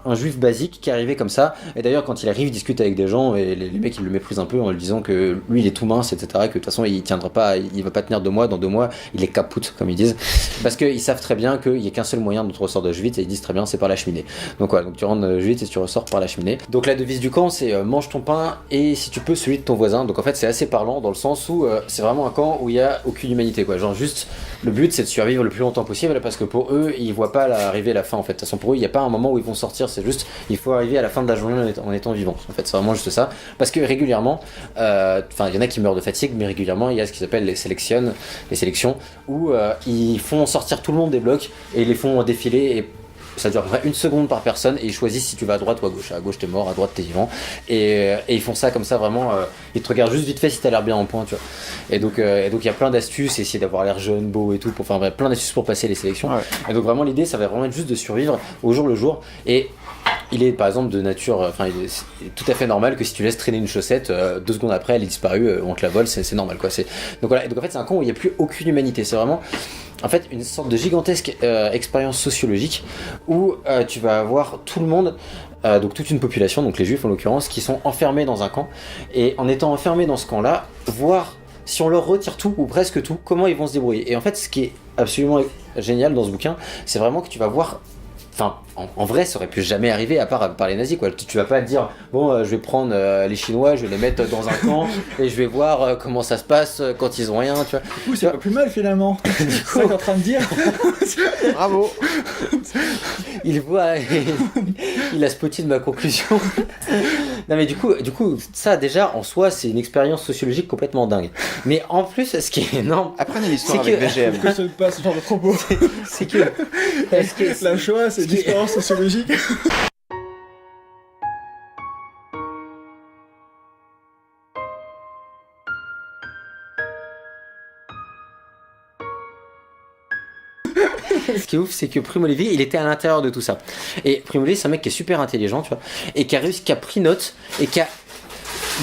Speaker 2: un juif basique qui est arrivé comme ça. Et d'ailleurs, quand il arrive, il discute avec des gens, et les mecs, ils le méprisent un peu en lui disant que lui, il est tout mince, etc. Que de toute façon, il tiendra pas, il va pas tenir 2 mois. Dans 2 mois, il est capoute, comme ils disent. Parce qu'ils savent très bien qu'il n'y a qu'un seul moyen de te ressortir d'Auschwitz, et ils disent très bien, c'est par la cheminée. Donc voilà, donc tu rentres d'Auschwitz et tu ressors par la cheminée. Donc la devise du camp, c'est mange ton pain et si tu peux, celui de ton voisin. Donc en fait, c'est assez parlant dans le sens où c'est vraiment un camp où il y a aucune humanité, quoi. Genre juste le but c'est de survivre le plus longtemps possible, parce que pour eux ils voient pas arriver la fin en fait. De toute façon pour eux il n'y a pas un moment où ils vont sortir, c'est juste il faut arriver à la fin de la journée en étant vivant. En fait c'est vraiment juste ça, parce que régulièrement il y en a qui meurent de fatigue, mais régulièrement il y a ce qu'ils appellent les sélections où ils font sortir tout le monde des blocs et ils les font défiler, et ça dure à peu près 1 seconde par personne, et ils choisissent si tu vas à droite ou à gauche. À gauche t'es mort, à droite t'es vivant, et ils font ça comme ça vraiment, ils te regardent juste vite fait si t'as l'air bien en point, tu vois. Et donc il y a plein d'astuces, essayer d'avoir l'air jeune, beau et tout, plein d'astuces pour passer les sélections. Ouais. Et donc vraiment l'idée ça va vraiment être juste de survivre au jour le jour. Et il est par exemple de nature, il est tout à fait normal que si tu laisses traîner une chaussette, 2 secondes après elle est disparue, on te la vole, c'est normal quoi. Donc voilà, et donc en fait c'est un camp où il n'y a plus aucune humanité, c'est vraiment en fait une sorte de gigantesque expérience sociologique où tu vas avoir tout le monde, donc toute une population, donc les juifs en l'occurrence, qui sont enfermés dans un camp, et en étant enfermés dans ce camp là, voir si on leur retire tout ou presque tout, comment ils vont se débrouiller. Et en fait ce qui est absolument génial dans ce bouquin, c'est vraiment que tu vas voir. Enfin, en vrai, ça aurait pu jamais arriver à part par les nazis, quoi. Tu vas pas te dire, bon, je vais prendre les Chinois, je vais les mettre dans un camp et je vais voir comment ça se passe quand ils ont rien, tu vois.
Speaker 1: Du coup, c'est pas plus mal finalement. C'est ça que t'es en train de dire.
Speaker 6: Bravo.
Speaker 2: Il voit, il a spoté de ma conclusion. Non mais du coup, ça déjà en soi, c'est une expérience sociologique complètement dingue. Mais en plus, ce qui est énorme,
Speaker 6: apprenez l'histoire avec VGM.
Speaker 1: Que ce pas ce genre de propos.
Speaker 2: C'est que
Speaker 1: la Shoah, c'est une expérience sociologique.
Speaker 2: Ce qui est ouf, c'est que Primo Levi, il était à l'intérieur de tout ça. Et Primo Levi, c'est un mec qui est super intelligent, tu vois, et qui a pris note, et qui a,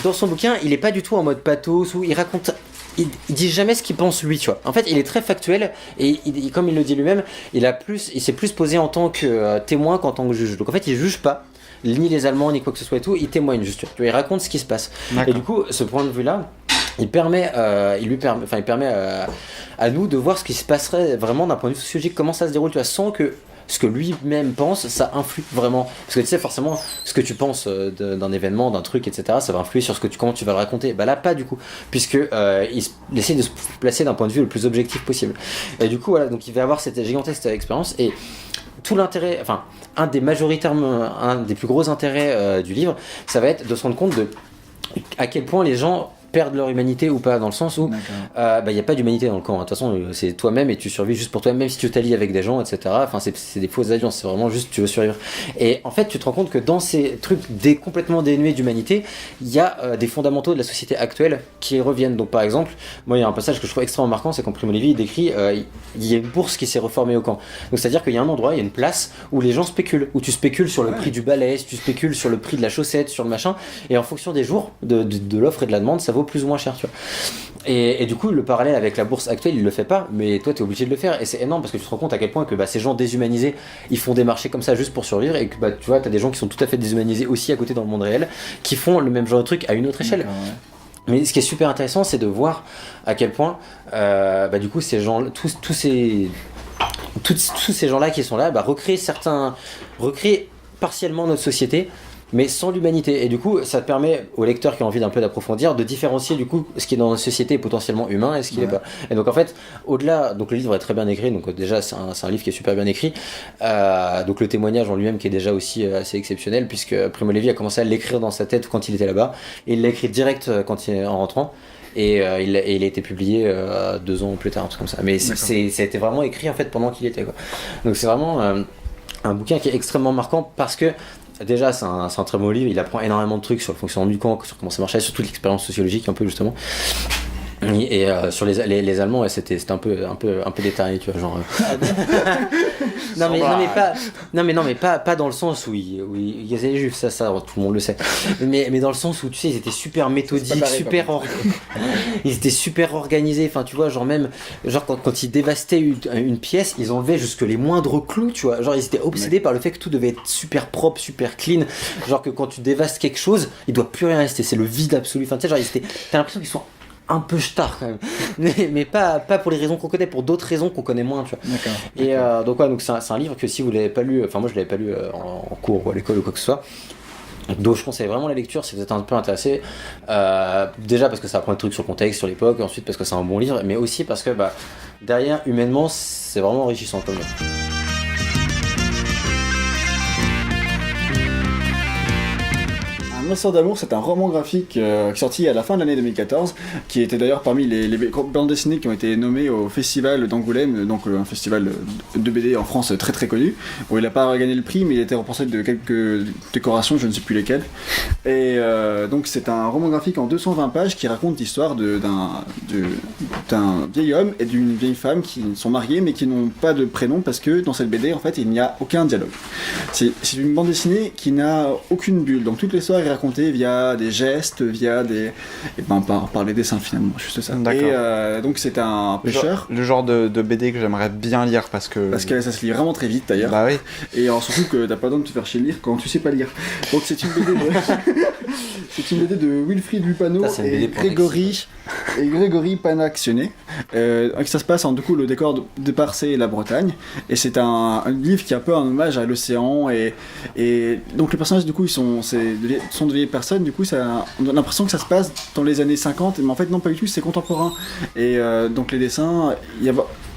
Speaker 2: dans son bouquin, il est pas du tout en mode pathos, où il raconte, il dit jamais ce qu'il pense lui, tu vois. En fait, il est très factuel, et comme il le dit lui-même, il s'est plus posé en tant que témoin qu'en tant que juge. Donc en fait, il juge pas, ni les Allemands, ni quoi que ce soit et tout, il témoigne juste, tu vois, il raconte ce qui se passe. Et du coup, ce point de vue-là, il permet à nous de voir ce qui se passerait vraiment d'un point de vue sociologique, comment ça se déroule, tu vois, sans que ce que lui-même pense, ça influe vraiment. Parce que tu sais, forcément, ce que tu penses d'un événement, d'un truc, etc., ça va influer sur comment tu vas le raconter. Bah là, pas du coup, puisque il essaie de se placer d'un point de vue le plus objectif possible. Et du coup, voilà, donc il va avoir cette gigantesque expérience, et tout l'intérêt, enfin, un des plus gros intérêts du livre, ça va être de se rendre compte de à quel point les gens perdent leur humanité ou pas, dans le sens où il n'y a pas d'humanité dans le camp, hein. De toute façon c'est toi-même et tu survis juste pour toi, même si tu t'allies avec des gens, etc. Enfin c'est des fausses alliances, c'est vraiment juste tu veux survivre. Et en fait tu te rends compte que dans ces trucs complètement dénués d'humanité, il y a des fondamentaux de la société actuelle qui reviennent. Donc par exemple, moi il y a un passage que je trouve extrêmement marquant, c'est quand Primo Levi il décrit il y a une bourse qui s'est reformée au camp. Donc c'est à dire qu'il y a un endroit, il y a une place où les gens spéculent, où tu spécules sur le prix du balai, tu spécules sur le prix de la chaussette, sur le machin, et en fonction des jours de l'offre et de la demande, ça vaut plus ou moins cher, tu vois. Et du coup, le parallèle avec la bourse actuelle, il le fait pas, mais toi, t'es obligé de le faire. Et c'est énorme parce que tu te rends compte à quel point que ces gens déshumanisés, ils font des marchés comme ça juste pour survivre, et que tu vois, t'as des gens qui sont tout à fait déshumanisés aussi à côté dans le monde réel, qui font le même genre de truc à une autre échelle. Mais ce qui est super intéressant, c'est de voir à quel point, du coup, ces gens, tous ces gens-là qui sont là, recréent partiellement notre société, mais sans l'humanité. Et du coup, ça te permet aux lecteurs qui ont envie d'un peu d'approfondir de différencier du coup ce qui est dans notre société est potentiellement humain et ce qui l'est pas. Et donc en fait, au-delà, donc le livre est très bien écrit, donc déjà c'est un livre qui est super bien écrit. Donc le témoignage en lui-même qui est déjà aussi assez exceptionnel, puisque Primo Levi a commencé à l'écrire dans sa tête quand il était là-bas, et il l'a écrit direct en rentrant. Et il a été publié 2 ans plus tard, un truc comme ça. Mais ça a été vraiment écrit en fait pendant qu'il était, quoi. Donc c'est vraiment un bouquin qui est extrêmement marquant parce que déjà c'est un très beau livre, il apprend énormément de trucs sur le fonctionnement du camp, sur comment ça marchait, sur toute l'expérience sociologique un peu justement. Et sur les Allemands, c'était un peu détaillé, tu vois, genre. non mais pas dans le sens où ils gazaient les juifs, ça tout le monde le sait. Mais dans le sens où tu sais, ils étaient super méthodiques, ils étaient super organisés. Enfin, tu vois, genre même quand ils dévastaient une pièce, ils enlevaient jusque les moindres clous, tu vois. Genre ils étaient obsédés par le fait que tout devait être super propre, super clean. Genre que quand tu dévastes quelque chose, il doit plus rien rester, c'est le vide absolu. Enfin, tu sais, genre t'as l'impression qu'ils sont un peu stars quand même, mais pas pour les raisons qu'on connaît, pour d'autres raisons qu'on connaît moins, tu vois. Et donc c'est un livre que si vous l'avez pas lu, enfin moi je l'avais pas lu en cours ou à l'école ou quoi que ce soit, donc je conseille vraiment la lecture si vous êtes un peu intéressé, déjà parce que ça apprend des trucs sur le contexte, sur l'époque, ensuite parce que c'est un bon livre, mais aussi parce que derrière humainement c'est vraiment enrichissant comme livre.
Speaker 1: Un Lanceur d'amour, c'est un roman graphique sorti à la fin de l'année 2014, qui était d'ailleurs parmi les bandes dessinées qui ont été nommées au festival d'Angoulême, donc un festival de BD en France très très connu, où il n'a pas gagné le prix, mais il était récompensé de quelques décorations, je ne sais plus lesquelles. Et donc c'est un roman graphique en 220 pages qui raconte l'histoire d'un vieil homme et d'une vieille femme qui sont mariés mais qui n'ont pas de prénom, parce que dans cette BD en fait il n'y a aucun dialogue. C'est une bande dessinée qui n'a aucune bulle, donc toute l'histoire est racontée via des gestes, via des... par les dessins finalement, juste ça. Et donc c'est un pêcheur.
Speaker 6: Le genre de BD que j'aimerais bien lire parce que
Speaker 1: ça se lit vraiment très vite d'ailleurs.
Speaker 6: Bah oui.
Speaker 1: Et surtout que t'as pas besoin de te faire chier de lire quand tu sais pas lire. Donc c'est une BD c'est une BD de Wilfried Lupano et Grégory Panaxione. Ça se passe du coup le décor de départ c'est la Bretagne, et c'est un livre qui est un peu un hommage à l'océan, et donc les personnages du coup ils sont de vieilles personnes, du coup on a l'impression que ça se passe dans les années 50, mais en fait non, pas du tout, c'est contemporain. Et donc les dessins,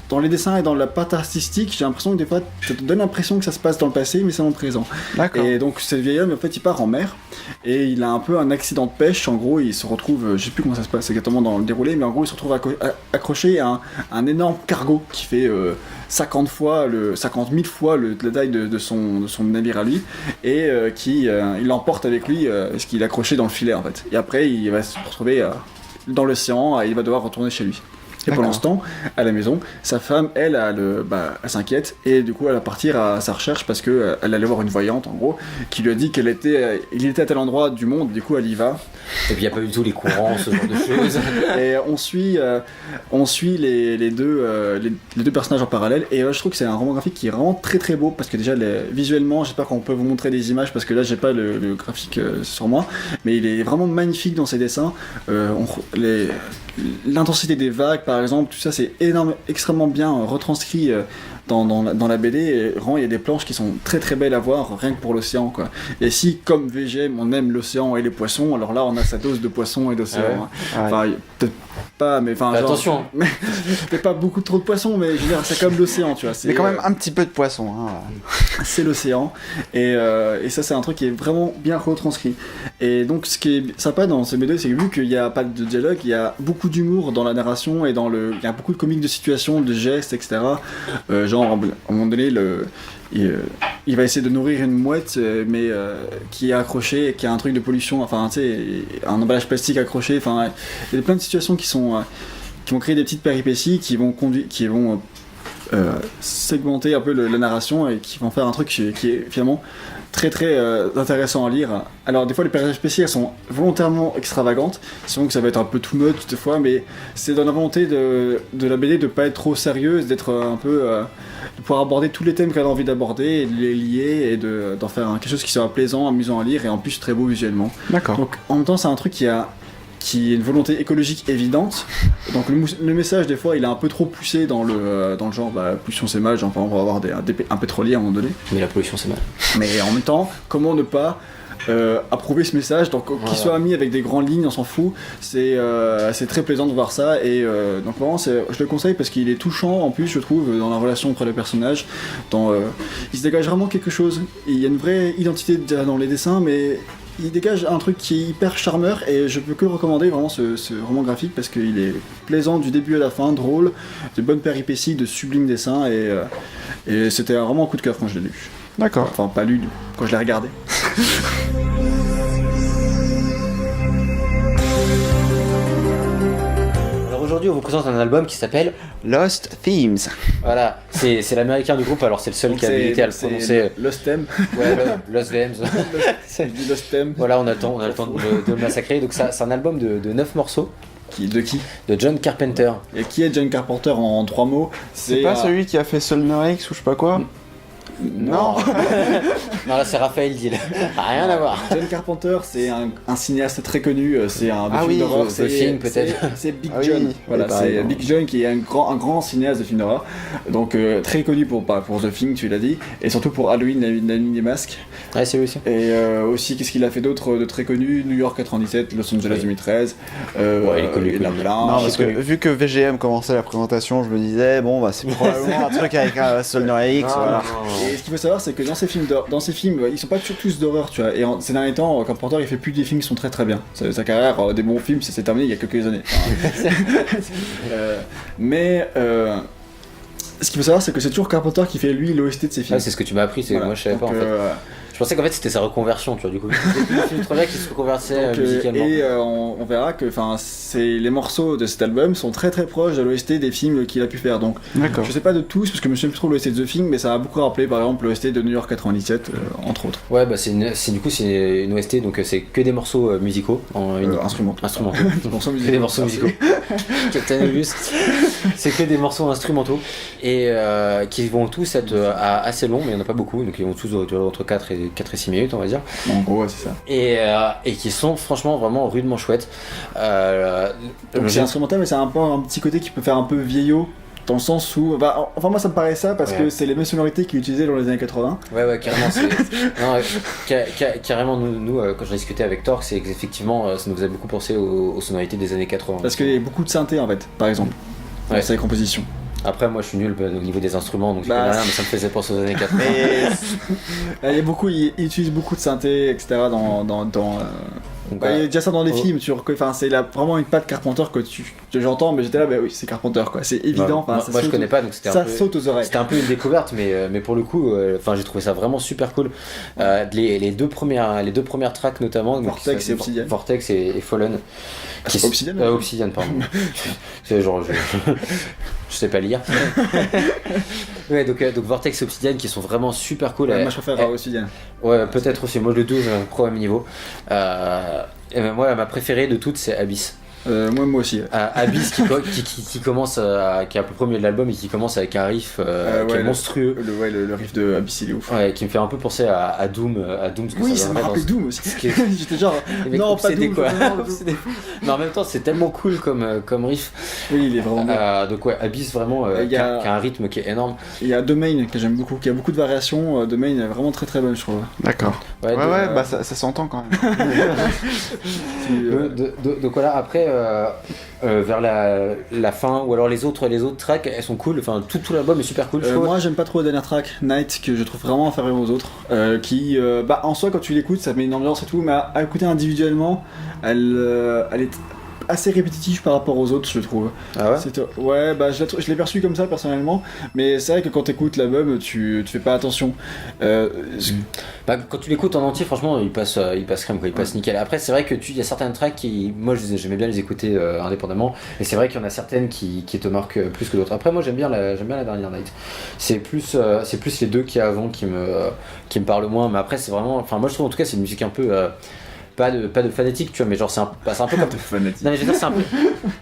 Speaker 1: dans les dessins et dans la patte artistique, j'ai l'impression que des fois ça te donne l'impression que ça se passe dans le passé mais c'est dans le présent. Et donc ce vieil homme en fait il part en mer et il a un peu un accident de pêche, en gros il se retrouve, je sais plus comment ça se passe exactement dans le déroulé, mais en gros il se retrouve accroché à un énorme cargo qui fait 50 000 fois la taille de son navire à lui, et il l'emporte avec lui ce qu'il est accroché dans le filet en fait. Et après il va se retrouver dans l'océan et il va devoir retourner chez lui. Et pendant ce temps, à la maison, sa femme, elle, elle s'inquiète et du coup elle va partir à sa recherche parce que elle allait voir une voyante en gros qui lui a dit il était à tel endroit du monde, du coup elle y va.
Speaker 2: Et puis il n'y a pas du tout les courants, ce genre de choses.
Speaker 1: Et on suit les deux personnages en parallèle et je trouve que c'est un roman graphique qui est vraiment très très beau parce que déjà visuellement, j'espère qu'on peut vous montrer des images parce que là j'ai pas le graphique sur moi, mais il est vraiment magnifique dans ses dessins. L'intensité des vagues par exemple, tout ça c'est extrêmement bien retranscrit dans la BD, et vraiment il y a des planches qui sont très très belles à voir rien que pour l'océan quoi. Et si comme VGM on aime l'océan et les poissons, alors là on a sa dose de poissons et d'océan. Enfin peut-être pas, mais enfin
Speaker 2: attention,
Speaker 1: mais peut-être pas beaucoup trop de poissons, mais je veux dire c'est comme l'océan tu vois.
Speaker 6: Mais quand même un petit peu de poisson
Speaker 1: c'est l'océan et ça c'est un truc qui est vraiment bien retranscrit. Et donc ce qui est sympa dans ce BD c'est que vu qu'il n'y a pas de dialogue, il y a beaucoup d'humour dans la narration et il y a beaucoup de comiques de situation, de gestes, etc. Genre à un moment donné il va essayer de nourrir une mouette mais qui est accrochée et qui a un truc de pollution, enfin tu sais, un emballage plastique accroché, enfin il y a plein de situations qui vont créer des petites péripéties qui vont segmenter un peu la narration et qui vont faire un truc qui est finalement très très intéressant à lire. Alors des fois les personnages spéciaux sont volontairement extravagantes, sinon que ça va être un peu too much des fois, mais c'est dans la volonté de la BD de pas être trop sérieuse, d'être un peu de pouvoir aborder tous les thèmes qu'elle a envie d'aborder et de les lier et d'en faire quelque chose qui soit plaisant, amusant à lire et en plus très beau visuellement.
Speaker 6: D'accord.
Speaker 1: Donc en même temps c'est un truc qui est une volonté écologique évidente. Donc le message des fois il est un peu trop poussé dans le genre pollution c'est mal, genre on va avoir un pétrolier à un moment donné.
Speaker 2: Mais la pollution c'est mal.
Speaker 1: Mais en même temps, comment ne pas approuver ce message, donc qu'il soit mis avec des grandes lignes, on s'en fout, c'est très plaisant de voir ça et donc vraiment je le conseille parce qu'il est touchant en plus je trouve dans la relation entre les personnages, il se dégage vraiment quelque chose, il y a une vraie identité dans les dessins mais il dégage un truc qui est hyper charmeur et je peux que le recommander vraiment ce roman graphique parce qu'il est plaisant du début à la fin, drôle, de bonnes péripéties, de sublimes dessins et c'était vraiment un coup de cœur quand je l'ai lu.
Speaker 6: D'accord.
Speaker 1: Enfin pas lu, quand je l'ai regardé.
Speaker 2: Aujourd'hui, on vous présente un album qui s'appelle
Speaker 6: Lost Themes.
Speaker 2: Voilà, c'est l'américain du groupe, alors c'est le seul qui a habilité à le prononcer.
Speaker 1: Lost Theme.
Speaker 2: Ouais, Lost Themes.
Speaker 1: C'est du Lost Theme.
Speaker 2: Voilà, on a le temps de le massacrer. Donc c'est un album de 9 morceaux.
Speaker 1: De qui?
Speaker 2: De John Carpenter.
Speaker 1: Et qui est John Carpenter en 3 mots?
Speaker 6: C'est pas celui qui a fait Solner X ou je sais pas quoi? Non.
Speaker 2: Non, là c'est Raphaël Dill. Rien à voir.
Speaker 1: John Carpenter, c'est un cinéaste très connu, c'est un
Speaker 6: film
Speaker 1: d'horreur.
Speaker 2: The Thing peut-être.
Speaker 1: C'est Big John. Voilà, c'est Big John qui est un grand cinéaste de films d'horreur. Donc très connu pour The Thing, tu l'as dit, et surtout pour Halloween, la nuit des masques.
Speaker 2: Ouais, c'est lui aussi.
Speaker 1: Et aussi, qu'est-ce qu'il a fait d'autre de très connu? New York 97, Los Angeles 2013.
Speaker 2: Ouais, il est connu.
Speaker 1: Il y en a plein.
Speaker 6: Non, parce que vu que VGM commençait la présentation, je me disais, bon, c'est probablement un truc avec Solner X. Voilà.
Speaker 1: Et ce qu'il faut savoir, c'est que dans ces films, ils sont pas tous d'horreur, tu vois. Et ces derniers temps, Carpenter, il fait plus des films qui sont très très bien. Sa carrière, des bons films, c'est terminé il y a quelques années. Mais ce qu'il faut savoir, c'est que c'est toujours Carpenter qui fait lui l'OST de ses films.
Speaker 2: Ah, c'est ce que tu m'as appris, voilà. Moi je savais pas en fait. Je pensais qu'en fait c'était sa reconversion, tu vois, du coup. C'était un film trop bien qui se reconvertissait musicalement.
Speaker 1: Et on verra que les morceaux de cet album sont très très proches de l'OST des films qu'il a pu faire. Donc je sais pas de tous, parce que je me souviens plus trop l'OST de The Thing, mais ça m'a beaucoup rappelé par exemple l'OST de New York 97, entre autres.
Speaker 2: Ouais, c'est une OST, donc c'est que des morceaux musicaux.
Speaker 1: Instrumentaux.
Speaker 2: Que des morceaux musicaux. Captain Obvious. C'est que des morceaux instrumentaux et qui vont tous être assez longs, mais il n'y en a pas beaucoup, donc ils vont tous durer entre 4 et 6 minutes, on va dire.
Speaker 1: En gros, ouais, c'est ça.
Speaker 2: Et qui sont franchement vraiment rudement chouettes.
Speaker 1: Donc c'est instrumental, mais c'est un petit côté qui peut faire un peu vieillot. Dans le sens où, enfin moi ça me paraît ça parce que c'est les mêmes sonorités qu'ils utilisaient dans les années 80.
Speaker 2: Ouais, carrément. Carrément, nous quand j'en discutais avec Torque, c'est qu'effectivement ça nous faisait beaucoup penser aux sonorités des années 80.
Speaker 1: Parce qu'il y a beaucoup de synthé en fait, par exemple, dans ces compositions.
Speaker 2: Après, moi je suis nul au niveau des instruments, donc je connais rien, mais ça me faisait penser aux années 80.
Speaker 1: Il y a beaucoup, ils utilisent beaucoup de synthé, etc.
Speaker 2: Donc,
Speaker 1: Bah, il y a déjà ça dans les
Speaker 2: oh.
Speaker 1: films, enfin, c'est vraiment une patte Carpenter que j'entends, mais j'étais là, bah oui, c'est Carpenter quoi, c'est évident.
Speaker 2: Bah, moi je connais pas, donc c'était
Speaker 1: ça saute aux oreilles.
Speaker 2: C'était un peu une découverte, mais pour le coup, j'ai trouvé ça vraiment super cool. Les deux premières tracks notamment,
Speaker 1: Vortex et Obsidian.
Speaker 2: Vortex et Fallen.
Speaker 1: Obsidian.
Speaker 2: Obsidian, pardon. C'est genre je sais pas lire. Ouais, donc Vortex et Obsidian qui sont vraiment super cool.
Speaker 1: Moi je préfère Obsidian.
Speaker 2: Ouais, peut-être aussi. Moi le 2, j'ai un pro même niveau. Et ben, moi ma préférée de toutes c'est Abyss.
Speaker 1: Moi aussi.
Speaker 2: Abyss qui commence qui est à peu près au milieu de l'album et qui commence avec un riff qui est monstrueux.
Speaker 1: Le riff de Abyss il est ouf.
Speaker 2: Ouais, qui me fait un peu penser à Doom, parce que
Speaker 1: oui, ça m'a rappelé Doom aussi. J'étais genre non pas Doom
Speaker 2: quoi.
Speaker 1: Non,
Speaker 2: mais en même temps c'est tellement cool comme riff.
Speaker 1: Oui, il est vraiment bien.
Speaker 2: Donc ouais, Abyss vraiment qui a un rythme qui est énorme.
Speaker 1: Il y a Domain que j'aime beaucoup, qui a beaucoup de variations. Domain est vraiment très très bonne je trouve.
Speaker 6: D'accord. Ouais, bah ça s'entend quand même.
Speaker 2: Donc voilà, après vers la fin ou alors les autres tracks elles sont cool, enfin tout l'album est super cool.
Speaker 1: Moi j'aime pas trop la dernière track Night que je trouve vraiment inférieure aux autres qui en soi quand tu l'écoutes ça met une ambiance et tout, mais à écouter individuellement elle est assez répétitif par rapport aux autres je trouve.
Speaker 2: Ah ouais
Speaker 1: ouais, bah je l'ai perçu comme ça personnellement, mais c'est vrai que quand t'écoutes l'album tu fais pas attention.
Speaker 2: Bah, quand tu l'écoutes en entier franchement il passe crème quoi, il passe nickel. Après c'est vrai que il y a certaines tracks qui moi j'aimais bien les écouter indépendamment, et c'est vrai qu'il y en a certaines qui te marquent plus que d'autres. Après moi j'aime bien la dernière Night. C'est plus les deux qu'il y a avant qui me parlent moins, mais après c'est vraiment, enfin moi je trouve en tout cas c'est une musique un peu pas de fanatique tu vois, mais genre c'est un peu comme
Speaker 1: fanatique.
Speaker 2: Non mais je veux dire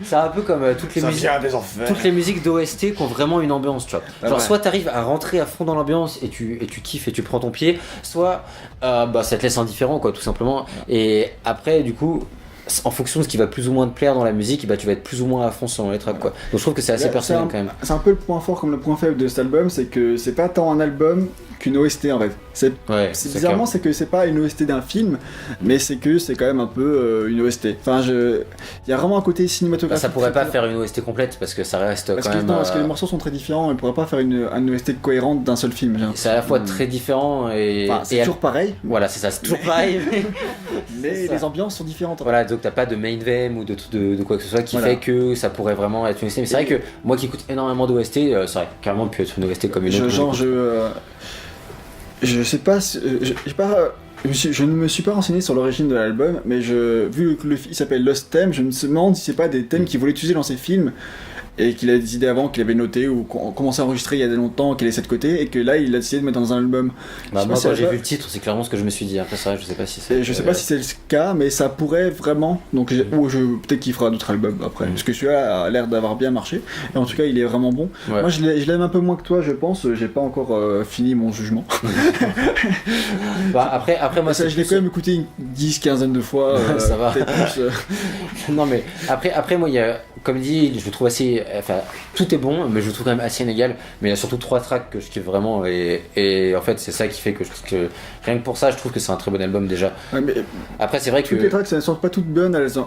Speaker 2: c'est un peu comme toutes les musiques d'OST qui ont vraiment une ambiance tu vois. Genre soit t'arrives à rentrer à fond dans l'ambiance et tu kiffes et tu prends ton pied, soit ça te laisse indifférent quoi tout simplement. Et après du coup en fonction de ce qui va plus ou moins te plaire dans la musique, tu vas être plus ou moins à fond sur les tracks quoi. Donc je trouve que c'est assez personnel quand même.
Speaker 1: C'est un peu le point fort comme le point faible de cet album, c'est que c'est pas tant un album qu'une OST en fait. C'est bizarrement c'est que c'est pas une OST d'un film, mais c'est que c'est quand même un peu une OST. Enfin il y a vraiment un côté cinématographique.
Speaker 2: Ça pourrait pas faire une OST complète parce que ça reste quand même.
Speaker 1: Parce que les morceaux sont très différents, on pourrait pas faire une OST cohérente d'un seul film.
Speaker 2: C'est à la fois très différent et
Speaker 1: c'est toujours pareil.
Speaker 2: Voilà, c'est ça, c'est toujours pareil.
Speaker 1: Mais les ambiances sont différentes.
Speaker 2: Voilà, donc t'as pas de main theme ou de quoi que ce soit qui fait que ça pourrait vraiment être une OST. Mais c'est vrai que moi qui écoute énormément d'OST, ça aurait carrément pu être une OST comme une autre.
Speaker 1: Je sais pas, je ne me suis pas renseigné sur l'origine de l'album, mais vu que il s'appelle Lost Theme, je me demande si c'est pas des thèmes qu'il voulait utiliser dans ses films et qu'il a décidé avant, qu'il avait noté ou commencé à enregistrer il y a longtemps, qu'il laissé de côté, et que là il a décidé de mettre dans un album.
Speaker 2: Moi quand j'ai vu le titre, c'est clairement ce que je me suis dit. Après ça, je sais pas si c'est.
Speaker 1: Je sais pas si c'est le cas, mais ça pourrait vraiment. Donc peut-être qu'il fera d'autres albums après, parce que celui-là a l'air d'avoir bien marché. Et en tout cas, il est vraiment bon. Ouais. Moi, je l'aime un peu moins que toi, je pense. J'ai pas encore fini mon jugement.
Speaker 2: Après moi,
Speaker 1: je l'ai quand même écouté une 10-15 de fois.
Speaker 2: Ça va.
Speaker 1: Plus,
Speaker 2: Non mais après moi il y a, comme dit, je le trouve assez. Enfin, tout est bon, mais je le trouve quand même assez inégal. Mais il y a surtout 3 tracks que je kiffe vraiment, et en fait, c'est ça qui fait que je trouve que rien que pour ça, je trouve que c'est un très bon album déjà.
Speaker 1: Ouais, mais
Speaker 2: après, c'est vrai que
Speaker 1: toutes les tracks, elles ne sont pas toutes bonnes, elles sont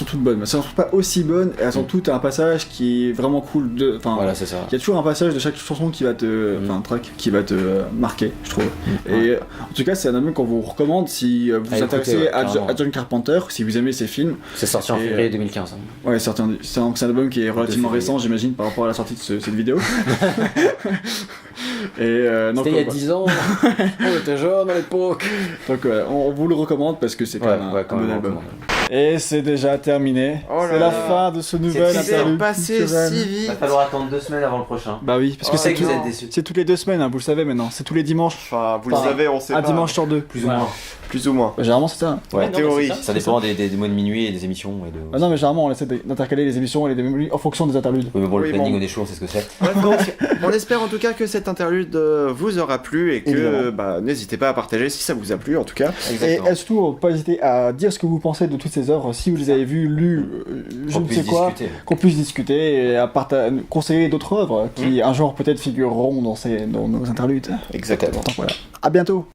Speaker 1: toutes bonnes, mais elles ne sont pas aussi bonnes, et elles ont toutes un passage qui est vraiment cool.
Speaker 2: Voilà, c'est ça.
Speaker 1: Il y a toujours un passage de chaque chanson qui va un track qui va te marquer, je trouve. Et en tout cas, c'est un album qu'on vous recommande si vous vous intéressez à John Carpenter, si vous aimez ses films.
Speaker 2: C'est sorti en février 2015.
Speaker 1: Ouais, c'est un album qui est relativement récent, j'imagine, par rapport à la sortie de cette vidéo.
Speaker 2: C'était il y a 10 ans, on était jeunes à l'époque.
Speaker 1: Donc on vous le recommande parce que c'est quand même un bon album. Et c'est déjà terminé. C'est la fin de ce nouvel interlude.
Speaker 6: Passé si vite.
Speaker 2: Il va falloir attendre 2 semaines avant le prochain.
Speaker 1: Bah oui, parce que c'est
Speaker 2: que vous êtes déçus.
Speaker 1: C'est toutes les 2 semaines, vous le savez maintenant. C'est tous les dimanches.
Speaker 6: Enfin, vous le savez, on sait pas.
Speaker 1: Un dimanche sur 2,
Speaker 6: plus ou moins. Plus ou moins.
Speaker 1: Bah, généralement c'est ça.
Speaker 6: En théorie.
Speaker 2: Ça dépend des mois de minuit et des émissions.
Speaker 1: Non, mais généralement on essaie d'intercaler les émissions et les minuit en fonction des interludes.
Speaker 2: Oui, mais bon, le planning on est chaud, on sait ce que c'est.
Speaker 6: Donc, on espère en tout cas que cet interlude vous aura plu et que n'hésitez pas à partager si ça vous a plu en tout cas.
Speaker 1: Exactement. Et surtout, pas hésiter à dire ce que vous pensez de toutes ces œuvres, si vous les avez vues, lues, je ne sais quoi, qu'on puisse discuter et à conseiller d'autres œuvres qui un jour peut-être figureront dans nos interludes.
Speaker 6: Exactement.
Speaker 1: Donc voilà. À bientôt.